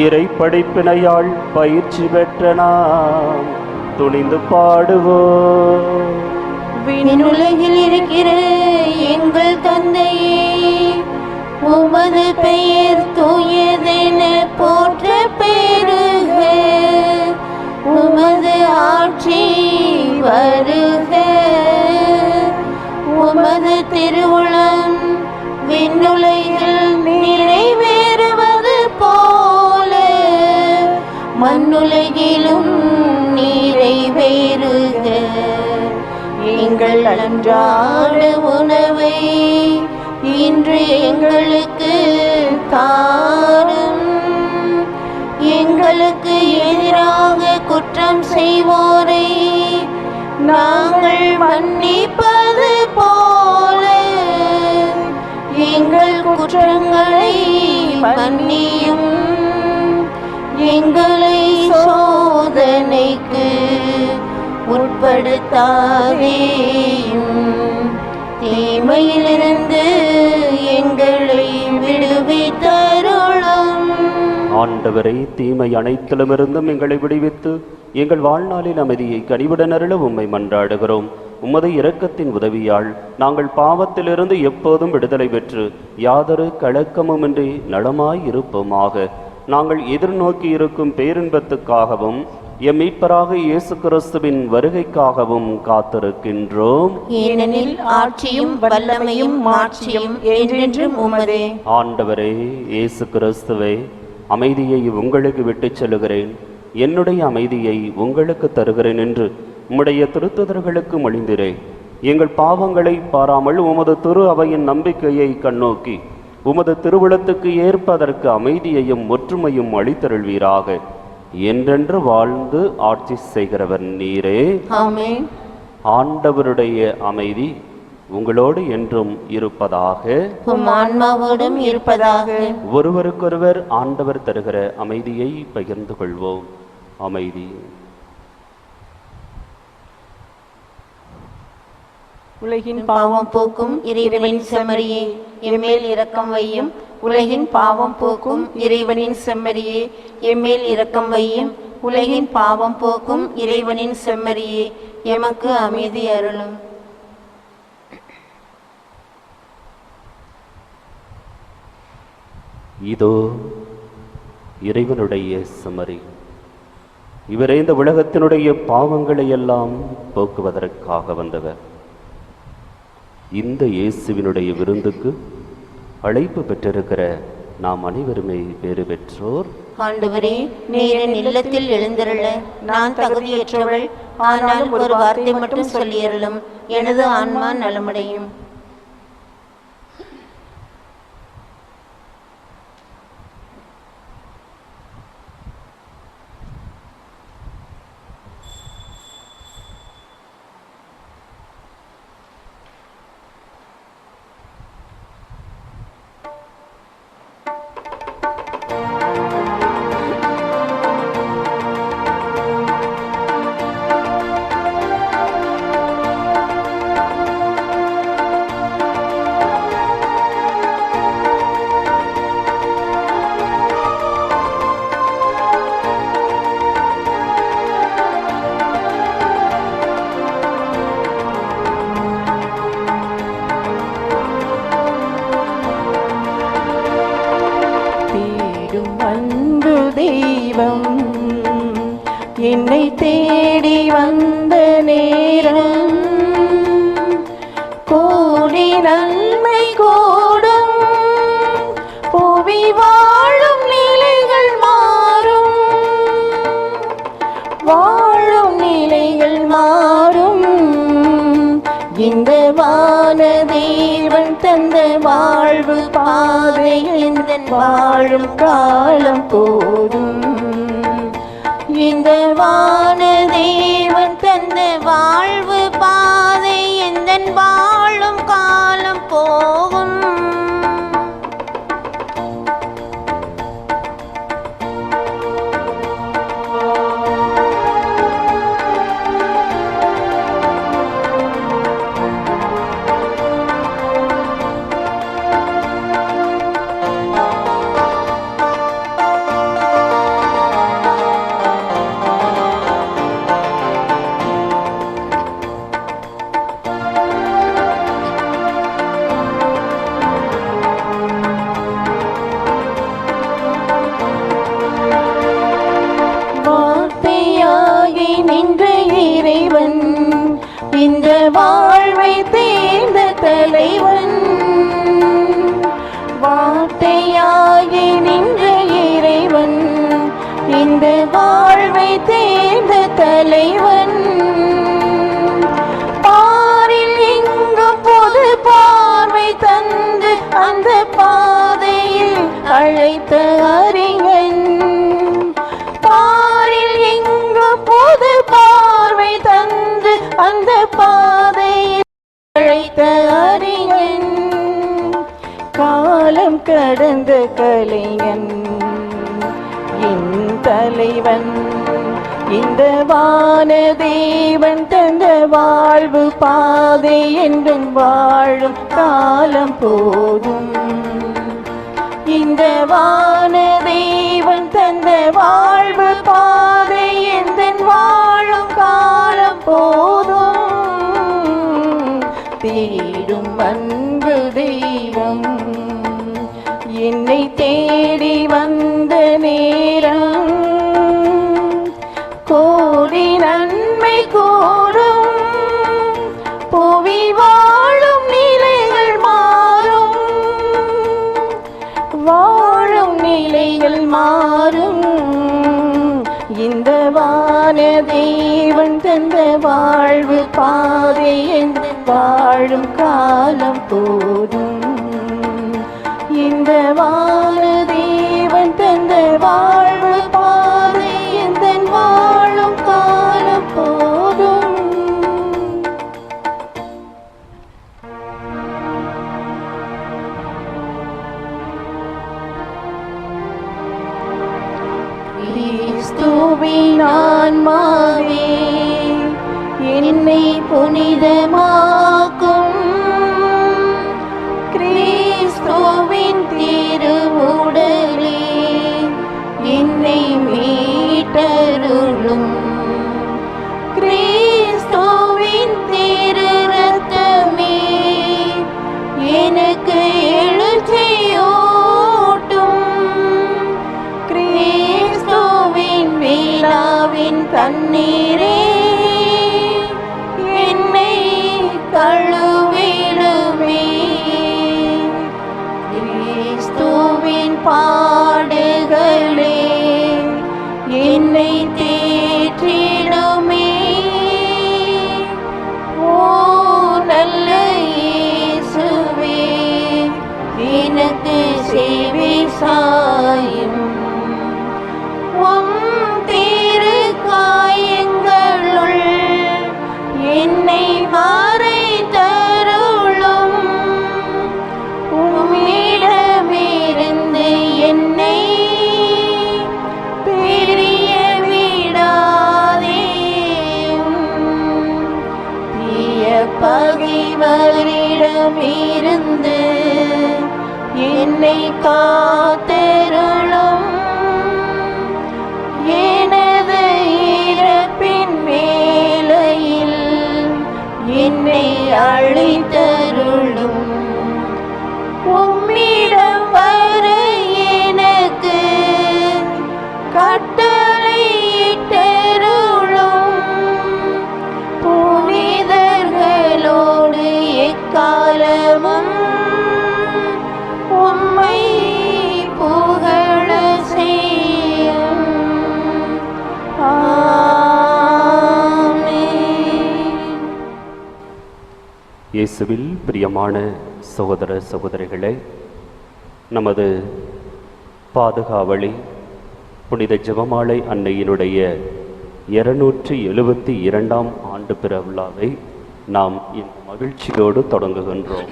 இறை படைப்பினையால் பயிற்சி பெற்ற நாம் துணிந்து பாடுவோம். விண்ணுலகில் இருக்கிற எங்கள் தந்தையே, உமது பெயர் தூயதென போற்ற பெறுக. உமது ஆட்சி வருக. உமது திருவுளம் விண்ணுலகில் நிறைவேறுவது போல மண்ணுலகிலும் நிறைவேறுக. எங்கள் அன்றாட உணவை இன்று எங்களுக்கு தாரும். எங்களுக்கு எதிராக குற்றம் செய்வோரை நாங்கள் மன்னிப்பது போல எங்கள் குற்றங்களை மன்னியும். எங்களை சோதனைக்கு உட்படுத்தாதேயும், தீமையிலிருந்து எங்களை விடுவித்தருளும். ஆண்டவரே, தீமை அனைத்திலுமிருந்தும் எங்களை விடுவித்து எங்கள் வாழ்நாளின் அமைதியை கனிவுடன் அருள உம்மை மன்றாடுகிறோம். உமது இரக்கத்தின் உதவியால் நாங்கள் பாவத்திலிருந்து எப்போதும் விடுதலை பெற்று யாதொரு கலக்கமுமின்றி நலமாய் இருப்போமாக. நாங்கள் எதிர்நோக்கி இருக்கும் பேரின்பத்துக்காகவும் எம் மீட்பராக இயேசு கிறிஸ்துவின் வருகைக்காகவும் காத்திருக்கின்றோம். ஏனெனில் ஆட்சியும் வல்லமையும் மாட்சியும் என்றென்றும் உமதே. ஆண்டவரே இயேசு கிறிஸ்துவே, அமைதியை உங்களுக்கு விட்டுச் செல்லுகிறேன், என்னுடைய அமைதியை உங்களுக்கு தருகிறேன் என்று உம்முடைய திருத்துதர்களுக்கு மொழிந்திரே. எங்கள் பாவங்களை பாராமல் உமது திரு அவையின் நம்பிக்கையை கண்ணோக்கி உமது திருவுளத்துக்கு ஏற்ப அதற்கு அமைதியையும் ஒற்றுமையும் அளித்தருள்வீராக. என்றென்று வாழ்ந்து ஆட்சி செய்கிறவர் நீரே. ஆமென். ஆண்டவருடைய அமைதி உங்களோடு என்றும் இருப்பதாக. உம் ஆன்மாவோடும் இருப்பதாக. ஒருவருக்கொருவர் ஆண்டவர் தருகிற அமைதியை பகிர்ந்து கொள்வோம். அமைதி. உலகின் பாவம் போக்கும் இறைவனின் செம்மறியே எம்மேல் இரக்கம் வையும். உலகின் பாவம் போக்கும் இறைவனின் செம்மறியே எம்மேல் இரக்கம் வையும். உலகின் பாவம் போக்கும் இறைவனின் செம்மறியே எமக்கு அமைதி அருளும். இதோ இறைவனுடைய செம்மறி, இவரே இந்த உலகத்தினுடைய பாவங்களை எல்லாம் போக்குவதற்காக வந்தவர். இந்த இயேசுவினுடைய விருந்துக்கு அழைப்பு பெற்றிருக்கிற நாம் அனைவருமே பேறு பெற்றோர். ஆண்டவரே, நீர் என் இல்லத்தில் எழுந்திருள நான் தகுதியற்றவள். ஆனாலும் ஒரு வார்த்தை மட்டும் சொல்லியருளும், எனது ஆன்மா நலமடையும். என்னை தேடி வந்த நேரம் கோடி நன்மை கூடும். புவி வாழும் நிலைகள் மாறும், வாழும் நிலைகள் மாறும். இந்த வானதேவன் தந்த வாழ்வு பாதை எந்த வாழும் காலம் போதும். இந்த வானதேவன் தந்த வாழ்வு பாதை எந்தன் வாழும் காலம் போகும். இந்த வாழ்வை தேர்ந்த தலைவன், வார்த்தையாகி நின்ற இறைவன். இந்த வாழ்வை தேர்ந்த தலைவன், பாரில் எங்கும் பொது பார்வை தந்து அந்த பாதையில் அழைத்த அறிஞன். பாரில் எங்கும் பொது பார்வை தந்து அந்த பாதையில் அழைத்த அறிஞன். காலம் கடந்த கலைஞன் என் தலைவன். இந்த வானதேவன் தந்த வாழ்வு பாதை என்றும் வாழும் காலம் போதும். இந்த வானதேவன் தந்த வாழ்வு பாதை என்றும் வாழும் காலம் போதும். தேடும் அன்பு தெய்வம் என்னை தேடி வந்த நேரம் கோடி நன்மை கூடும். புவி வாழும் நிலைகள் மாறும், வாழும் நிலைகள் மாறும். இந்த வானதேவன் தந்த வாழ்வு பாதை என்று வாழும் காலம் போதும். இந்த வானதேவன் தந்த வாழ்வு பாதை எந்த வாழும் காலம் போதும். கிறிஸ்துவின் ஆன்மாவே என்னை புனிதமாக்கும். சாயும் உம் திரு காயங்களுள் என்னை மறைத்தருளும் உம்மிடமிருந்து என்னை பிரிய விடாதேயும் தீய பகைவரிடமிருந்து என்னை காத்தருளும் எனது இறப்பின் வேளையில் என்னை அழைத்தருளும் உம்மிடம் வர எனக்கு கட்டளையிட்டருளும் புனிதர்களோடு எக்காலமும் உம்மை புகழ செய்யும். ஆமென். இயேசுவில் பிரியமான சகோதர சகோதரிகளே, நமது பாதுகாவலி புனித ஜெபமாலை அன்னையினுடைய 272ஆம் ஆண்டு பிற விழாவை நாம் இந்த மகிழ்ச்சியோடு தொடங்குகின்றோம்.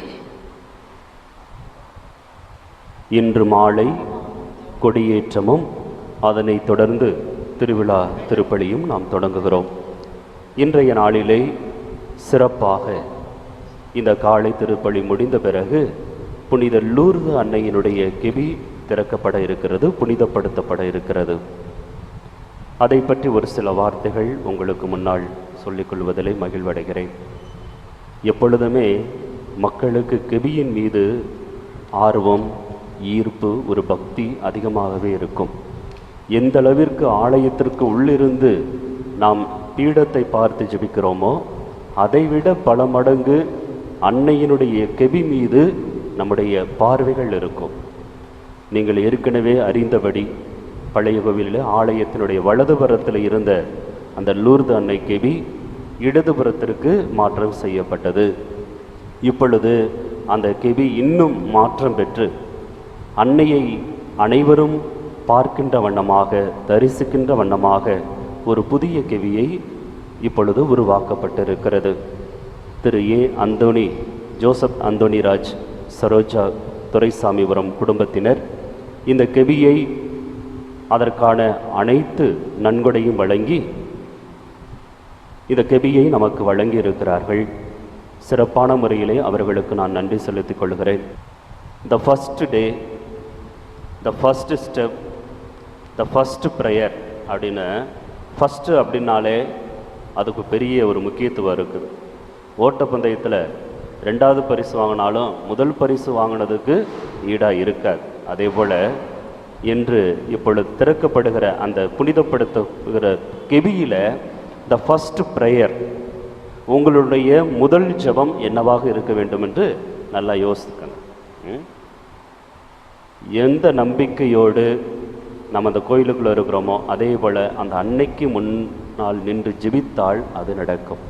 இன்று மாலை கொடியேற்றமும் அதனைத் தொடர்ந்து திருவிழா திருப்பலியும் நாம் தொடங்குகிறோம். இன்றைய நாளிலே சிறப்பாக இந்த காலை திருப்பலி முடிந்த பிறகு புனித லூர்து அன்னையினுடைய கெபி திறக்கப்பட இருக்கிறது, புனிதப்படுத்தப்பட இருக்கிறது. அதை பற்றி ஒரு சில வார்த்தைகள் உங்களுக்கு முன்னால் சொல்லிக்கொள்வதிலே மகிழ்வடைகிறேன். எப்பொழுதுமே மக்களுக்கு கெபியின் மீது ஆர்வம், ஈர்ப்பு, ஒரு பக்தி அதிகமாகவே இருக்கும். எந்த அளவிற்கு ஆலயத்திற்கு உள்ளிருந்து நாம் பீடத்தை பார்த்து ஜெபிக்கிறோமோ அதைவிட பல மடங்கு அன்னையினுடைய கெபி மீது நம்முடைய பார்வைகள் இருக்கும். நீங்கள் ஏற்கனவே அறிந்தபடி பழைய கோவிலில் ஆலயத்தினுடைய வலதுபுறத்தில் இருந்த அந்த லூர்து அன்னை கெபி இடதுபுறத்திற்கு மாற்றம் செய்யப்பட்டது. இப்பொழுது அந்த கெபி இன்னும் மாற்றம் பெற்று அன்னையை அனைவரும் பார்க்கின்ற வண்ணமாக, தரிசிக்கின்ற வண்ணமாக ஒரு புதிய கெபியை இப்பொழுது உருவாக்கப்பட்டிருக்கிறது. திரு அந்தோணி ஜோசப் அந்தோணிராஜ் சரோஜா துரைசாமிபுரம் குடும்பத்தினர் இந்த கெபியை அதற்கான அனைத்து நன்கொடையும் வழங்கி இந்த கெபியை நமக்கு வழங்கி இருக்கிறார்கள். சிறப்பான முறையிலே அவர்களுக்கு நான் நன்றி செலுத்திக் கொள்கிறேன். The first day, the first step, the first prayer அப்படின்னு ஃபஸ்ட்டு அப்படின்னாலே அதுக்கு பெரிய ஒரு முக்கியத்துவம் இருக்குது. ஓட்டப்பந்தயத்தில் 2வது பரிசு வாங்கினாலும் முதல் பரிசு வாங்கினதுக்கு ஈடாக இருக்காது. அதே போல் என்று இப்பொழுது திறக்கப்படுகிற அந்த புனிதப்படுத்துகிற கெபியில் த ஃபஸ்ட் ப்ரேயர், உங்களுடைய முதல் ஜெபம் என்னவாக இருக்க வேண்டும் என்று நல்லா யோசிக்கணும். எந்த நம்பிக்கையோடு நம்ம அந்த கோயிலுக்குள்ளே இருக்கிறோமோ அதே போல் அந்த அன்னைக்கு முன்னால் நின்று ஜெபித்தால் அது நடக்கும்.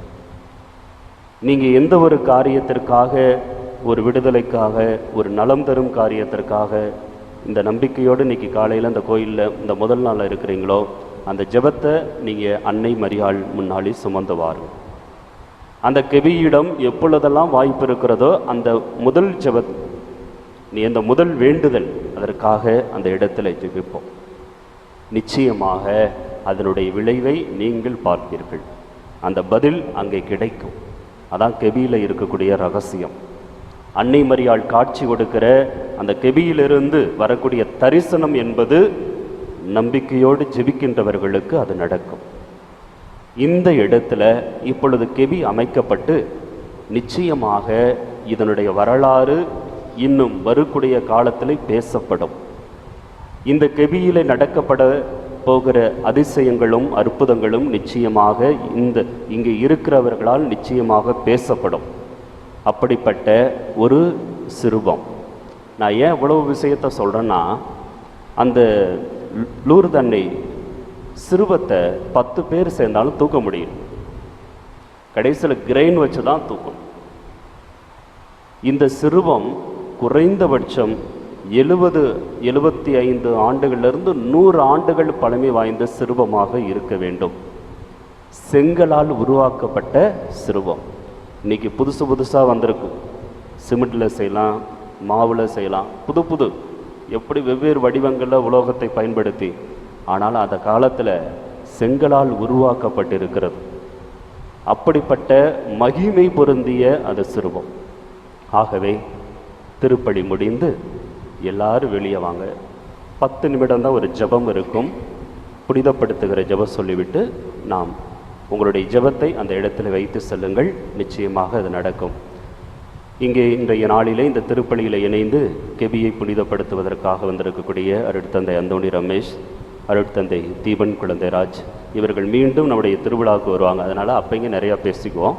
நீங்கள் எந்த ஒரு காரியத்திற்காக, ஒரு விடுதலைக்காக, ஒரு நலம் தரும் காரியத்திற்காக இந்த நம்பிக்கையோடு இன்றைக்கி காலையில் அந்த கோயிலில் இந்த முதல் நாளில் இருக்கிறீங்களோ அந்த ஜெபத்தை நீங்கள் அன்னை மரியாள் முன்னாலே சுமந்து வாருங்கள். அந்த கெபியிடம் எப்பொழுதெல்லாம் வாய்ப்பு இருக்கிறதோ அந்த முதல் ஜெப, நீ அந்த முதல் வேண்டுதல், அதற்காக அந்த இடத்துல ஜெபிப்போம். நிச்சயமாக அதனுடைய விளைவை நீங்கள் பார்ப்பீர்கள். அந்த பதில் அங்கே கிடைக்கும். அதான் கெபியில் இருக்கக்கூடிய ரகசியம். அன்னை மரியாள் காட்சி கொடுக்கிற அந்த கெபியிலிருந்து வரக்கூடிய தரிசனம் என்பது நம்பிக்கையோடு ஜெபிக்கின்றவர்களுக்கு அது நடக்கும். இந்த இடத்துல இப்பொழுது கெபி அமைக்கப்பட்டு நிச்சயமாக இதனுடைய வரலாறு இன்னும் வரக்கூடிய காலத்தில் பேசப்படும். இந்த கெபியிலே நடக்கப்பட போகிற அதிசயங்களும் அற்புதங்களும் நிச்சயமாக இங்கே இருக்கிறவர்களால் நிச்சயமாக பேசப்படும். அப்படிப்பட்ட ஒரு சிறுவம். நான் ஏன் இவ்வளவு விஷயத்தை சொல்கிறேன்னா, அந்த லூர்து அன்னை சிறுவத்தை 10 பேர் சேர்ந்தாலும் தூக்க முடியும். கடைசியில் கிரெயின் வச்சு தான் தூக்கணும். இந்த சிறுவம் குறைந்தபட்சம் 75 ஆண்டுகளிலிருந்து 100 ஆண்டுகள் பழமை வாய்ந்த சிறுவமாக இருக்க வேண்டும். செங்கலால் உருவாக்கப்பட்ட சிறுவம். இன்னைக்கு புதுசாக வந்திருக்கு. சிமெண்ட்டில் செய்யலாம், மாவில் செய்யலாம், புது எப்படி வெவ்வேறு வடிவங்களில் உலோகத்தை பயன்படுத்தி. ஆனால் அந்த காலத்தில் செங்கலால் உருவாக்கப்பட்டிருக்கிறது. அப்படிப்பட்ட மகிமை பொருந்திய அந்த சிறுவம். ஆகவே திருப்பலி முடிந்து எல்லாரும் வெளியே வாங்க. 10 நிமிடம் தான் ஒரு ஜெபம் இருக்கும். புனிதப்படுத்துகிற ஜெபம் சொல்லிவிட்டு நாம் உங்களுடைய ஜெபத்தை அந்த இடத்துல வைத்து செல்லுங்கள். நிச்சயமாக அது நடக்கும். இங்கே இன்றைய நாளிலே இந்த திருப்பலியில் இணைந்து கெபியை புனிதப்படுத்துவதற்காக வந்திருக்கக்கூடிய அருட்தந்தை அந்தோணி ரமேஷ், அருட்தந்தை தீபன் குழந்தைராஜ் இவர்கள் மீண்டும் நம்முடைய திருவிழாவுக்கு வருவாங்க. அதனால் அப்போங்க நிறையா பேசிக்குவோம்.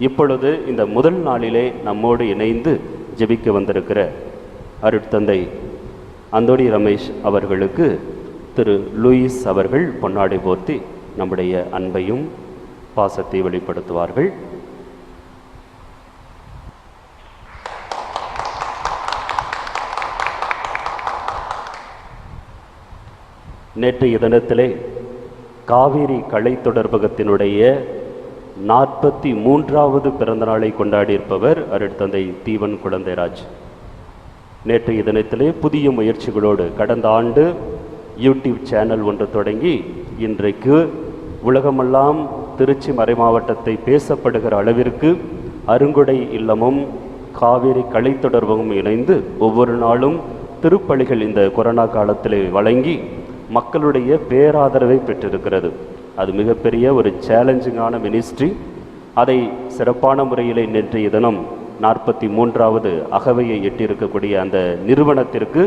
இப்பொழுது இந்த முதல் நாளிலே நம்மோடு இணைந்து ஜெபிக்க வந்திருக்கிற அருட்தந்தை அந்தோணி ரமேஷ் அவர்களுக்கு திரு லூயிஸ் அவர்கள் பொன்னாடை போர்த்தி நம்முடைய அன்பையும் பாசத்தை வெளிப்படுத்துவார்கள். நேற்றைய தினத்திலே காவேரி கலை தொடர்பகத்தினுடைய 43வது பிறந்த நாளை கொண்டாடியிருப்பவர் அருட்தந்தை தீபன் குழந்தைராஜ். நேற்றைய தினத்திலே புதிய முயற்சிகளோடு கடந்த ஆண்டு யூடியூப் சேனல் ஒன்று தொடங்கி இன்றைக்கு உலகமெல்லாம் திருச்சி மறைமாவட்டத்தை பேசப்படுகிற அளவிற்கு அருங்குடை இல்லமும் காவேரி கலை தொடர்பகமும் இணைந்து ஒவ்வொரு நாளும் திருப்பலிகள் இந்த கொரோனா காலத்திலே வழங்கி மக்களுடைய பேராதரவை பெற்றிருக்கிறது. அது மிகப்பெரிய ஒரு சேலஞ்சிங்கான மினிஸ்ட்ரி. அதை சிறப்பான முறையிலே நேற்றைய தினம் 43வது அகவையை எட்டியிருக்கக்கூடிய அந்த நிறுவனத்திற்கு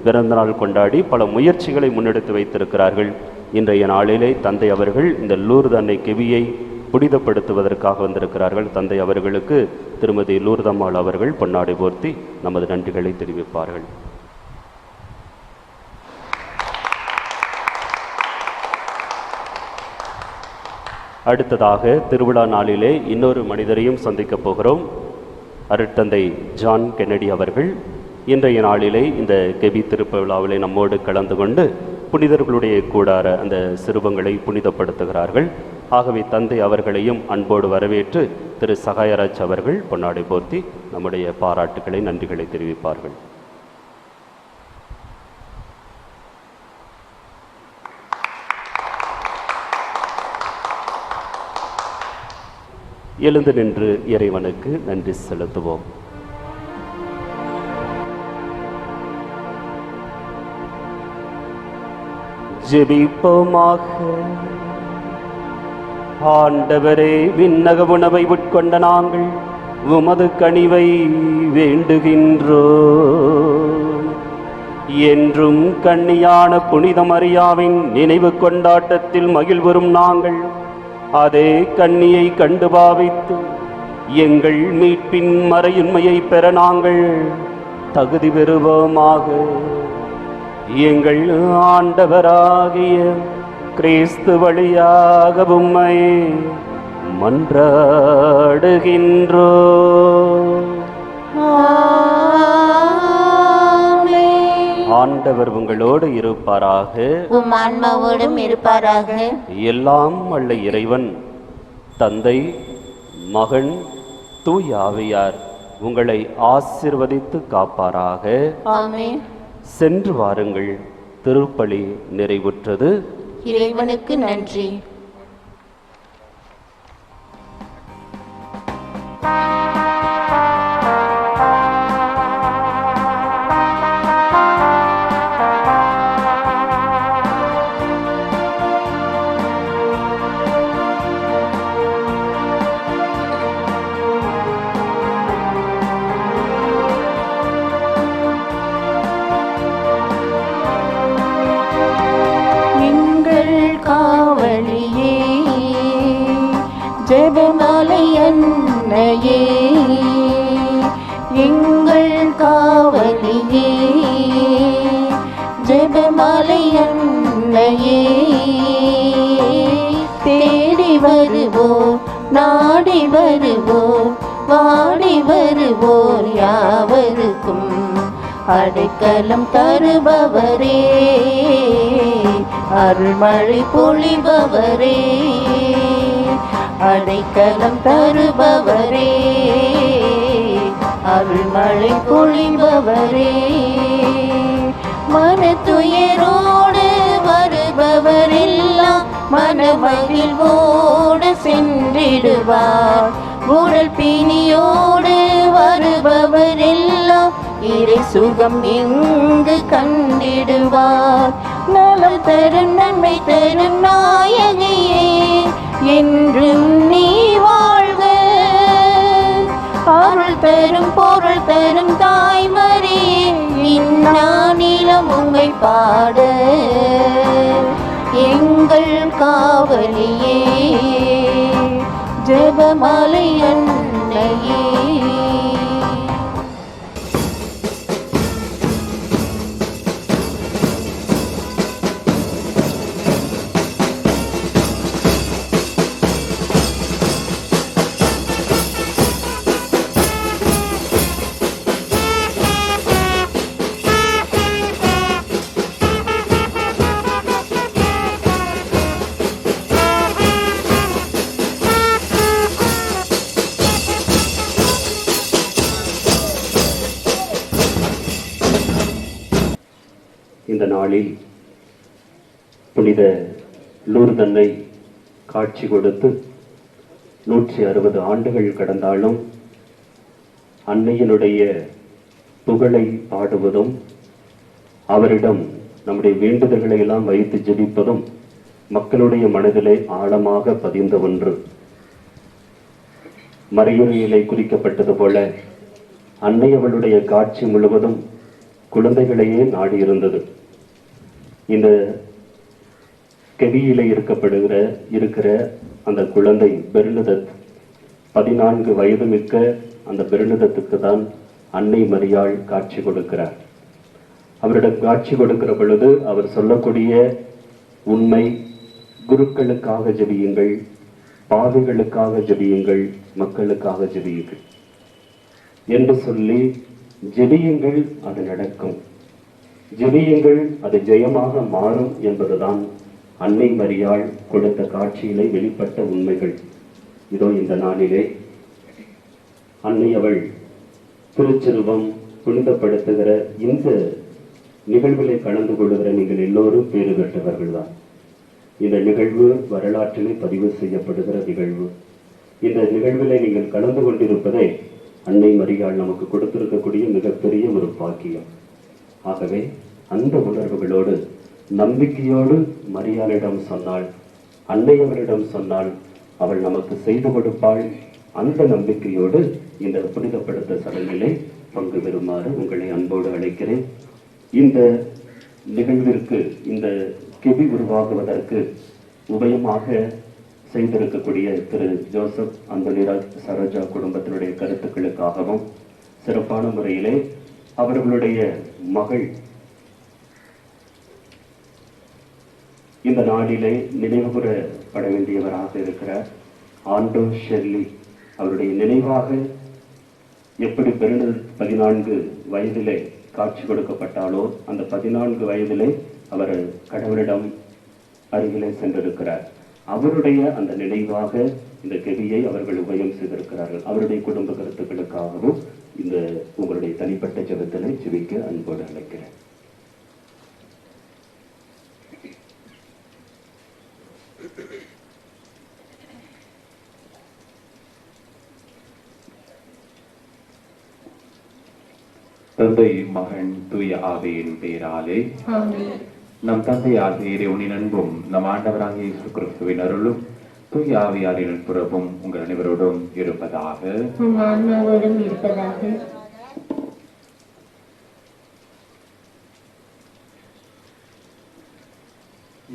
பிறந்தநாள் கொண்டாடி பல முயற்சிகளை முன்னெடுத்து வைத்திருக்கிறார்கள். இன்றைய நாளிலே தந்தை அவர்கள் இந்த லூர்து அன்னை கெபியை புனிதப்படுத்துவதற்காக வந்திருக்கிறார்கள். தந்தை அவர்களுக்கு திருமதி லூர்தம்மாள் அவர்கள் பொன்னாடை போர்த்தி நமது நன்றிகளை தெரிவிப்பார்கள். அடுத்ததாக திருவிழா நாளிலே இன்னொரு மனிதரையும் சந்திக்கப் போகிறோம். அருட்தந்தை ஜான் கென்னடி அவர்கள் இன்றைய நாளிலே இந்த கெபி திருவிழாவிலே நம்மோடு கலந்து கொண்டு புனிதர்களுடைய கூடார அந்த சிறுவங்களை புனிதப்படுத்துகிறார்கள். ஆகவே தந்தை அவர்களையும் அன்போடு வரவேற்று திரு சகாயராஜ் அவர்கள் பொன்னாடை போர்த்தி நம்முடைய பாராட்டுக்களை நன்றிகளை தெரிவிப்பார்கள். எழுந்து நின்று இறைவனுக்கு நன்றி செலுத்துவோம். ஜெபிப்போமாக. ஆண்டவரே, விண்ணக உணவை உட்கொண்ட நாங்கள் உமது கனிவை வேண்டுகின்றோம். என்றும் கன்னியான புனித மரியாவின் நினைவு கொண்டாட்டத்தில் மகிழ்வரும் நாங்கள் அதே கன்னியை கண்டு பாவித்து எங்கள் மீட்பின் மறையுண்மையை பெற நாங்கள் தகுதி பெறுவோமாக. எங்கள் ஆண்டவராகிய கிறிஸ்து வழியாக உம்மை மன்றாடுகின்றோம். ஆண்டவர் உங்களோடு இருப்பாராக, உம் ஆன்மாவோடும் இருப்பாராக. எல்லாம் வல்ல இறைவன் தந்தை, மகன், தூய ஆவியார் உங்களை ஆசீர்வதித்து காப்பாராக. ஆமென். சென்று வாருங்கள். திருப்பலி நிறைவுற்றது. இறைவனுக்கு நன்றி. காவலியே ஜெபமாலை அன்னையே, எங்கள் காவலியே ஜெபமாலை அன்னையே, தேடி வருவோர் நாடி வருவோர் வாடி வருவோர் யாவருக்கும் அடைக்கலம் தருபவரே, அருள்மழை பொழிபவரே, அடைக்கலம் தருபவரே, அருள்மழை பொழிபவரே. மனத்துயரோடு வருபவரெல்லாம் மனமகிழ்வோடு சென்றிடுவார். உடல் பிணியோடு வருபவரெல்லாம் இறை சுகம் எங்கு கண்டிடுவார். நலம் தரும் நன்மை தரும் நாயகியே, என்றும் நீ வாழ்க. அருள் தரும் பொருள் தரும் தாய்மரியே, இந்நானிலம் உம்மை பாட. எங்கள் காவலியே, ஜெபமாலை அன்னையே. இந்த நாளில் புனித லூர்தன்னை காட்சி கொடுத்து 160 ஆண்டுகள் கடந்தாலும் அன்னையினுடைய புகழை பாடுவதும் அவரிடம் நம்முடைய வேண்டுதல்களை எல்லாம் வைத்து ஜெபிப்பதும் மக்களுடைய மனதிலே ஆழமாக பதிந்த ஒன்று. மறையுறையிலே குறிக்கப்பட்டது போல அன்னை அவளுடைய காட்சி முழுவதும் குழந்தைகளையே நாடியிருந்தது. இந்த கெவியிலே இருக்கிற அந்த குழந்தை பெர்னதத் 14 வயது மிக்க அந்த பெர்னதத்துக்கு தான் அன்னை மரியாள் காட்சி கொடுக்கிறார். அவரிடம் காட்சி கொடுக்கிற பொழுது அவர் சொல்லக்கூடிய உண்மை, குருக்களுக்காக ஜெபியுங்கள், பாவிகளுக்காக ஜெபியுங்கள், மக்களுக்காக ஜெபியுங்கள் என்று சொல்லி ஜெபியுங்கள், அது நடக்கும், ஜெபியுங்கள், அது ஜெயமாக மாறும் என்பதுதான் அன்னை மரியாள் கொடுத்த காட்சியிலே வெளிப்பட்ட உண்மைகள். இதோ இந்த நாளிலே அன்னை அவள் திருச்செல்வம் புனிதப்படுத்துகிற இந்த நிகழ்விலே கலந்து கொள்ளுகிற நீங்கள் எல்லோரும் பேறு பெற்றவர்கள் தான். இந்த நிகழ்வு வரலாற்றிலே பதிவு செய்யப்படுகிற நிகழ்வு. இந்த நிகழ்விலே நீங்கள் கலந்து கொண்டிருப்பதே அன்னை மரியாள் நமக்கு கொடுத்திருக்கக்கூடிய மிகப்பெரிய ஒரு பாக்கியம். ஆகவே அந்த உணர்வுகளோடு நம்பிக்கையோடு மரியாளிடம் சொன்னாள், அன்னை அவளிடம் சொன்னால் அவள் நமக்கு செய்து கொடுப்பாள். அந்த நம்பிக்கையோடு இந்த புனிதப்படுத்த சடங்கிலே பங்கு பெறுமாறு உங்களை அன்போடு அழைக்கிறேன். இந்த நிகழ்விற்கு, இந்த கெபி உருவாகுவதற்கு உபயமாக செய்திருக்கக்கூடிய திரு ஜோசப் அந்தோனிராஜ் சரோஜா குடும்பத்தினுடைய கருத்துக்களுக்காகவும் சிறப்பான முறையிலே அவர்களுடைய மகள் இந்த நாளிலே நினைவுகூரப்பட வேண்டியவராக இருக்கிறார் ஆண்டோ ஷெர்லி. அவருடைய நினைவாக எப்படி பெர்னதத் 14 வயதிலே காட்சி கொடுக்கப்பட்டாலோ அந்த 14 வயதிலே அவர் கடவுளிடம் அருகிலே சென்றிருக்கிறார். அவருடைய அந்த நினைவாக இந்த கெவியை அவர்கள் உபயம் செய்திருக்கிறார்கள். அவருடைய குடும்ப கருத்துக்களுக்காகவும் இந்த உங்களுடைய தனிப்பட்ட ஜெபத்திலே ஜெபிக்க அன்போடு அழைக்கிறேன். தந்தை, மகன், தூய ஆவியின் பெயராலே நம் தந்தை ஆகிய இறைவனின் அன்பும் நம் ஆண்டவராகிய இயேசு கிறிஸ்துவின் அருளும் தூய ஆவியாரின் நட்புறவும் உங்கள் அனைவரோடும் இருப்பதாக.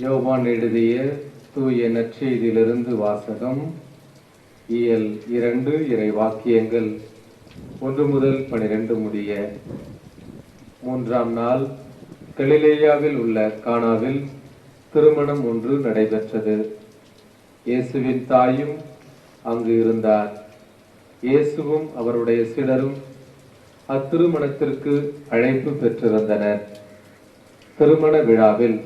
யோவான் எழுதிய தூய நற்செய்தியிலிருந்து வாசகம். இயல் 2 இறை வாக்கியங்கள் 1 முதல் 12 முடிய. 3ஆம் நாள் கலிலேயாவில் உள்ள கானாவில் திருமணம் ஒன்று நடைபெற்றது. இயேசுவின் தாயும் அங்கு இருந்தார். இயேசுவும் அவருடைய சீடரும் அத்திருமணத்திற்கு அழைப்பு பெற்றிருந்தனர். திருமண விழாவில்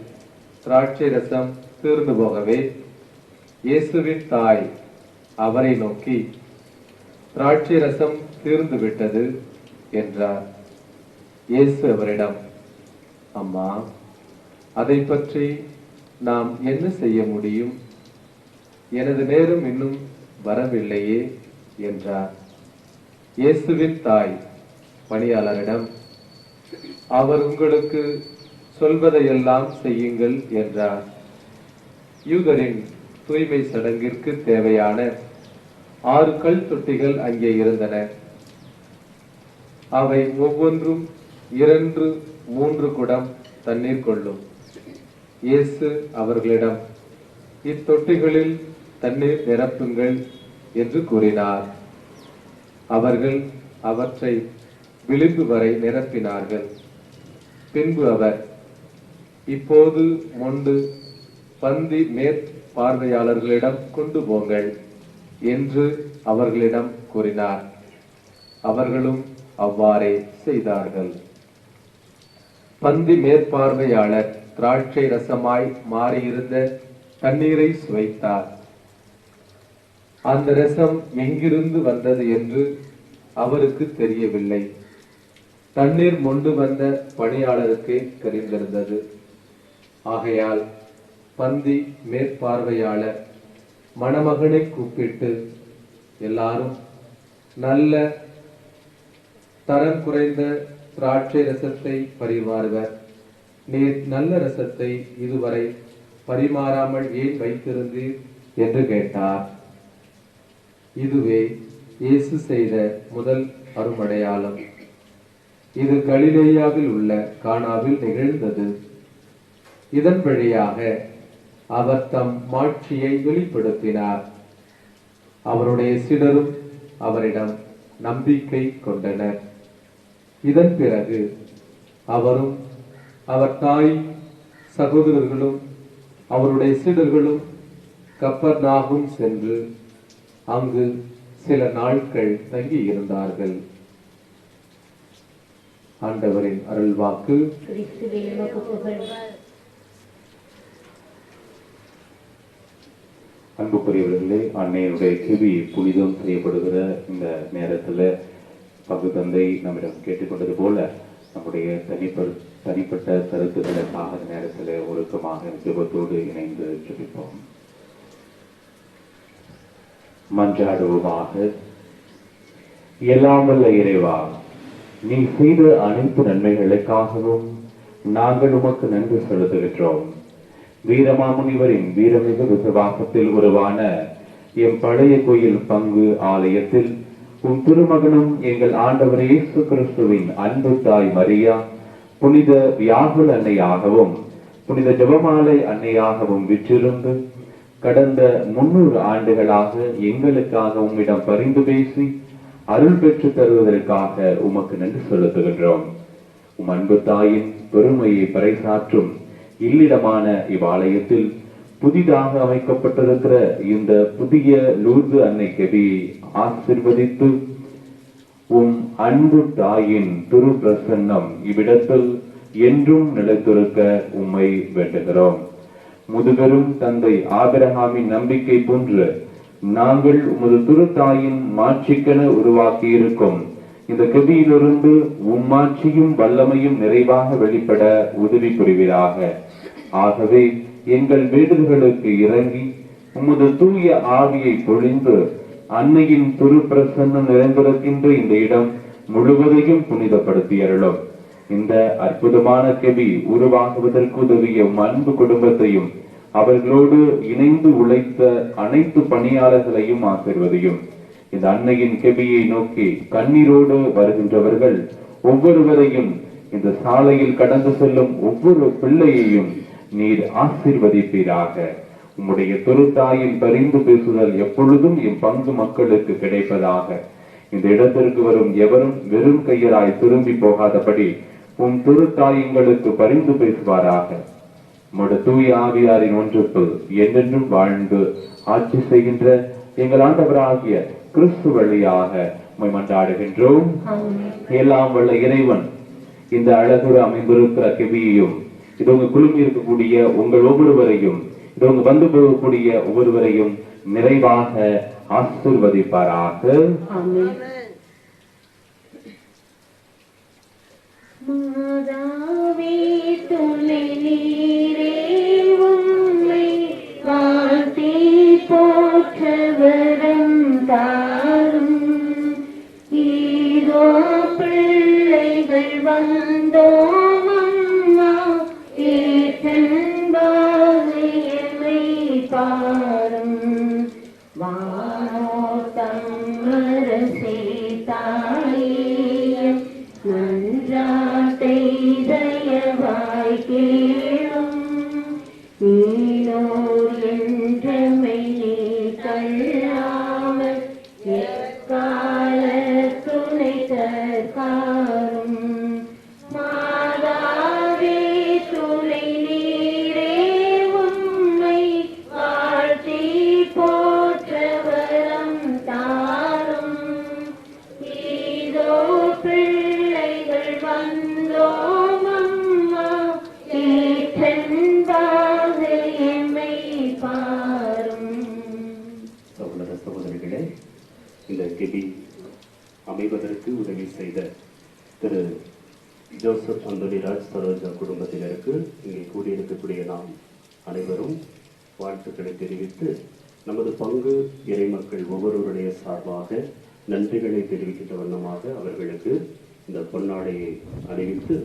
திராட்சை ரசம் தீர்ந்து போகவே இயேசுவின் தாய் அவரை நோக்கி, திராட்சை ரசம் தீர்ந்து விட்டது என்றார். இயேசு அவரிடம், அம்மா, அதை பற்றி நாம் என்ன செய்ய முடியும்? எனது நேரம் இன்னும் வரவில்லையே என்றார். இயேசுவின் தாய் பணியாளரிடம், அவர் உங்களுக்கு சொல்வதையெல்லாம் செய்யுங்கள் என்றார். யூதரின் தூய்மை சடங்கிற்கு தேவையான 6 கல் தொட்டிகள் அங்கே இருந்தன. அவை ஒவ்வொன்றும் 2-3 குடம் தண்ணீர் கொள்ளும். இயேசு அவர்களிடம், இத்தொட்டிகளில் தண்ணீர் நிரப்புங்கள் என்று கூறினார். அவர்கள் அவற்றை விளிம்பு வரை நிரப்பினார்கள். பின்பு அவர், இப்போது மொண்டு பந்தி மேற்பார்வையாளர்களிடம் கொண்டு போங்கள் என்று அவர்களிடம் கூறினார். அவர்களும் அவ்வாறே செய்தார்கள். பந்தி மேற்பார்வையாளர் திராட்சை ரசமாய் மாறியிருந்த தண்ணீரை சுவைத்தார். அந்த ரசம் எங்கிருந்து வந்தது என்று அவருக்கு தெரியவில்லை. தண்ணீர் மொண்டு வந்த பணியாளருக்கு தெரிந்திருந்தது. ஆகையால் பந்தி மேற்பார்வையாளர் மணமகனை கூப்பிட்டு, எல்லாரும் நல்ல தரம் குறைந்த திராட்சை ரசத்தை பரிமாறுவர். நீர் நல்ல ரசத்தை இதுவரை பரிமாறாமல் ஏன் வைத்திருந்தீர் என்று கேட்டார். இதுவே இயேசு செய்த முதல் அருமடையாளம். இது கலிலேயாவில் உள்ள கானாவில் நிகழ்ந்தது. இதன் வழியாக அவர் தம் மாட்சியை வெளிப்படுத்தினார். அவருடைய சீடரும் அவரிடம் நம்பிக்கை கொண்டனர். இதன் பிறகு அவரும் அவர் தாய் சகோதரர்களும் அவருடைய சீடர்களும் கப்பர்நாகும் சென்று அங்கு சில நாட்கள் தங்கி இருந்தார்கள். ஆண்டவரின் அருள்வாக்கு. அன்புக்குரியவர்களே, அன்னையுடைய கிவி புனிதம் செய்யப்படுகிற இந்த நேரத்தில் பங்கு தந்தை நம்மிடம் கேட்டுக்கொண்டது போல நம்முடைய தனிப்பட்ட கருத்துக்களுக்காக நேரத்தில் ஒருக்கமாக ஜெபத்தோடு இணைந்து ஜெபிப்போம். மன்றாடுவோமாக. எல்லாம் வல்ல இறைவா, நீ செய்த அனைத்து நன்மைகளுக்காகவும் நாங்கள் உமக்கு நன்றி செலுத்துகின்றோம். வீரமாமுனிவரின் வீரமிகு விசுவாசத்தில் உருவான எம் பழைய கோயில் பங்கு ஆலயத்தில் உம் திருமகனும் எங்கள் ஆண்டவர் இயேசு கிறிஸ்துவின் அன்பு தாய் மரியா, புனித வியாகுல அன்னையாகவும் புனித ஜெபமாலை அன்னையாகவும் விற்றிருந்து கடந்த 300 ஆண்டுகளாக எங்களுக்காக உம்மிடம் பரிந்து பேசி அருள் பெற்று தருவதற்காக உமக்கு நன்றி செலுத்துகின்றோம். உம் அன்பு தாயின் பெருமையை பறைசாற்றும் இல்லிடமான இவ்வாலயத்தில் புதிதாக அமைக்கப்பட்டிருக்கிற இந்த புதிய லூர்து அன்னை கெபியை ஆசிர்வதித்து உம் அன்பு தாயின் திரு பிரசன்னம் இவ்விடத்தில் என்றும் நிலைத்திருக்க உம்மை வேண்டுகிறோம். முதுபெரும் தந்தை ஆபிரகாமின் நம்பிக்கை போன்று நாங்கள் உமது திருத்தாயின் மாட்சிக்கென உருவாக்கி இருக்கும் இந்த கெபியிலிருந்து உம்மாட்சியும் வல்லமையும் நிறைவாக வெளிப்பட உதவி புரிவீராக. ஆகவே எங்கள் வேண்டுதல்களுக்கு இறங்கி உமது தூய ஆவியை பொழிந்து அன்னையின் திரு பிரசன்னம் நிறைந்திருக்கின்ற இந்த இடம் முழுவதையும் புனிதப்படுத்தி அருளும். இந்த அற்புதமான கெபி உருவாகுவதற்கு உதவிய அன்பு குடும்பத்தையும் அவர்களோடு இணைந்து உழைத்த அனைத்து பணியாளர்களையும் ஆசீர்வதியும். இந்த அன்னையின் கெபியை நோக்கி கண்ணீரோடு வருகின்றவர்கள் ஒவ்வொருவரையும், இந்த சாலையில் கடந்து செல்லும் ஒவ்வொரு பிள்ளையையும் நீர் ஆசீர்வதிப்பீராக. உம்முடைய திருத்தாயின் பரிந்து பேசுதல் எப்பொழுதும் என் பங்கு மக்களுக்கு கிடைப்பதாக. இந்த இடத்திற்கு வரும் எவரும் வெறும் கையராய் திரும்பி போகாதபடி உம் திருத்தாயங்களுக்கு பரிந்து பேசுவாராக. உம்முடைய தூய ஆவியாரின் ஒன்றுக்கு என்றென்றும் வாழ்ந்து ஆட்சி செய்கின்ற எங்கள் ஆண்டவராகிய கிறிஸ்து வழியாக மன்றாடுகின்றோம். எல்லாம் வல்ல இறைவன் இந்த அழகுற அமைந்திருக்கிற கெபியையும் இது உங்க குழுமி இருக்கக்கூடிய உங்கள் ஒவ்வொருவரையும் இது உங்க வந்து போகக்கூடிய ஒவ்வொருவரையும் நிறைவாக ஆசீர்வதிப்பாராக. மாதாவே துணை நீரே உம்மை வாழ்த்தி போற்ற வரம் தாரும். ஈரோ பிள்ளைகள் வந்தோம் அம்மா ஏற்றன்பாகையமை பாரும். வானோ தம்மரசே தாயே நன்றாட்டை தயவாய் கேளும். நீனோர் என்றமை நீ கல்லாமல் எக்கால துணை தற்காரும். மாதாவே துணை நீரே உம்மை வாழ்த்தி போற்ற வரம் தாரும். இதோ பிள்ளைகள் வந்தோம் அம்மா ஏற்றன்பாக எம்மை பாரும். சகோதர சகோதரிகளே, இந்த கெபி அமைவதற்கு உதவி செய்த திரு ஜோசப் அந்தோனிராஜ் சரோஜா குடும்பத்தினருக்கு இங்கே கூடியிருக்கக்கூடிய நாம் அனைவரும் வாழ்த்துக்களை தெரிவித்து நமது பங்கு இறைமக்கள் ஒவ்வொருவருடைய சார்பாக நன்றிகளை தெரிவிக்கின்ற வண்ணமாக அவர்களுக்கு இந்த பொன்னாடையை அணிவித்து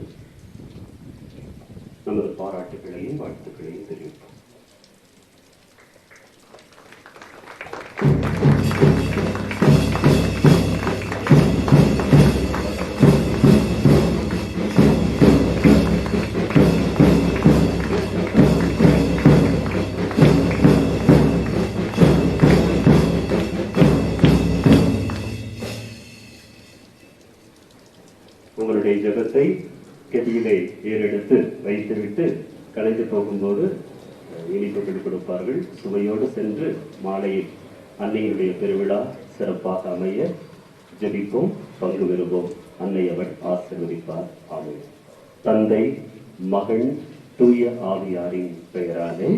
நமது பாராட்டுகளையும் வாழ்த்துக்களையும் தெரிவிப்போம். உங்களுடைய ஜெபத்தை கெபியிலே ஏறெடுத்து வைத்துவிட்டு கலைந்து போகும்போது இனிப்புகள் கொடுப்பார்கள். சுவையோடு சென்று மாலையில் அன்னையுடைய பெருவிழா சிறப்பாக அமைய ஜெபிப்போம், பங்கு பெறுவோம். அன்னை அவள் ஆசீர்வதிப்பார். ஆமென். தந்தை, மகன், தூய ஆவியாரின் பெயராலே.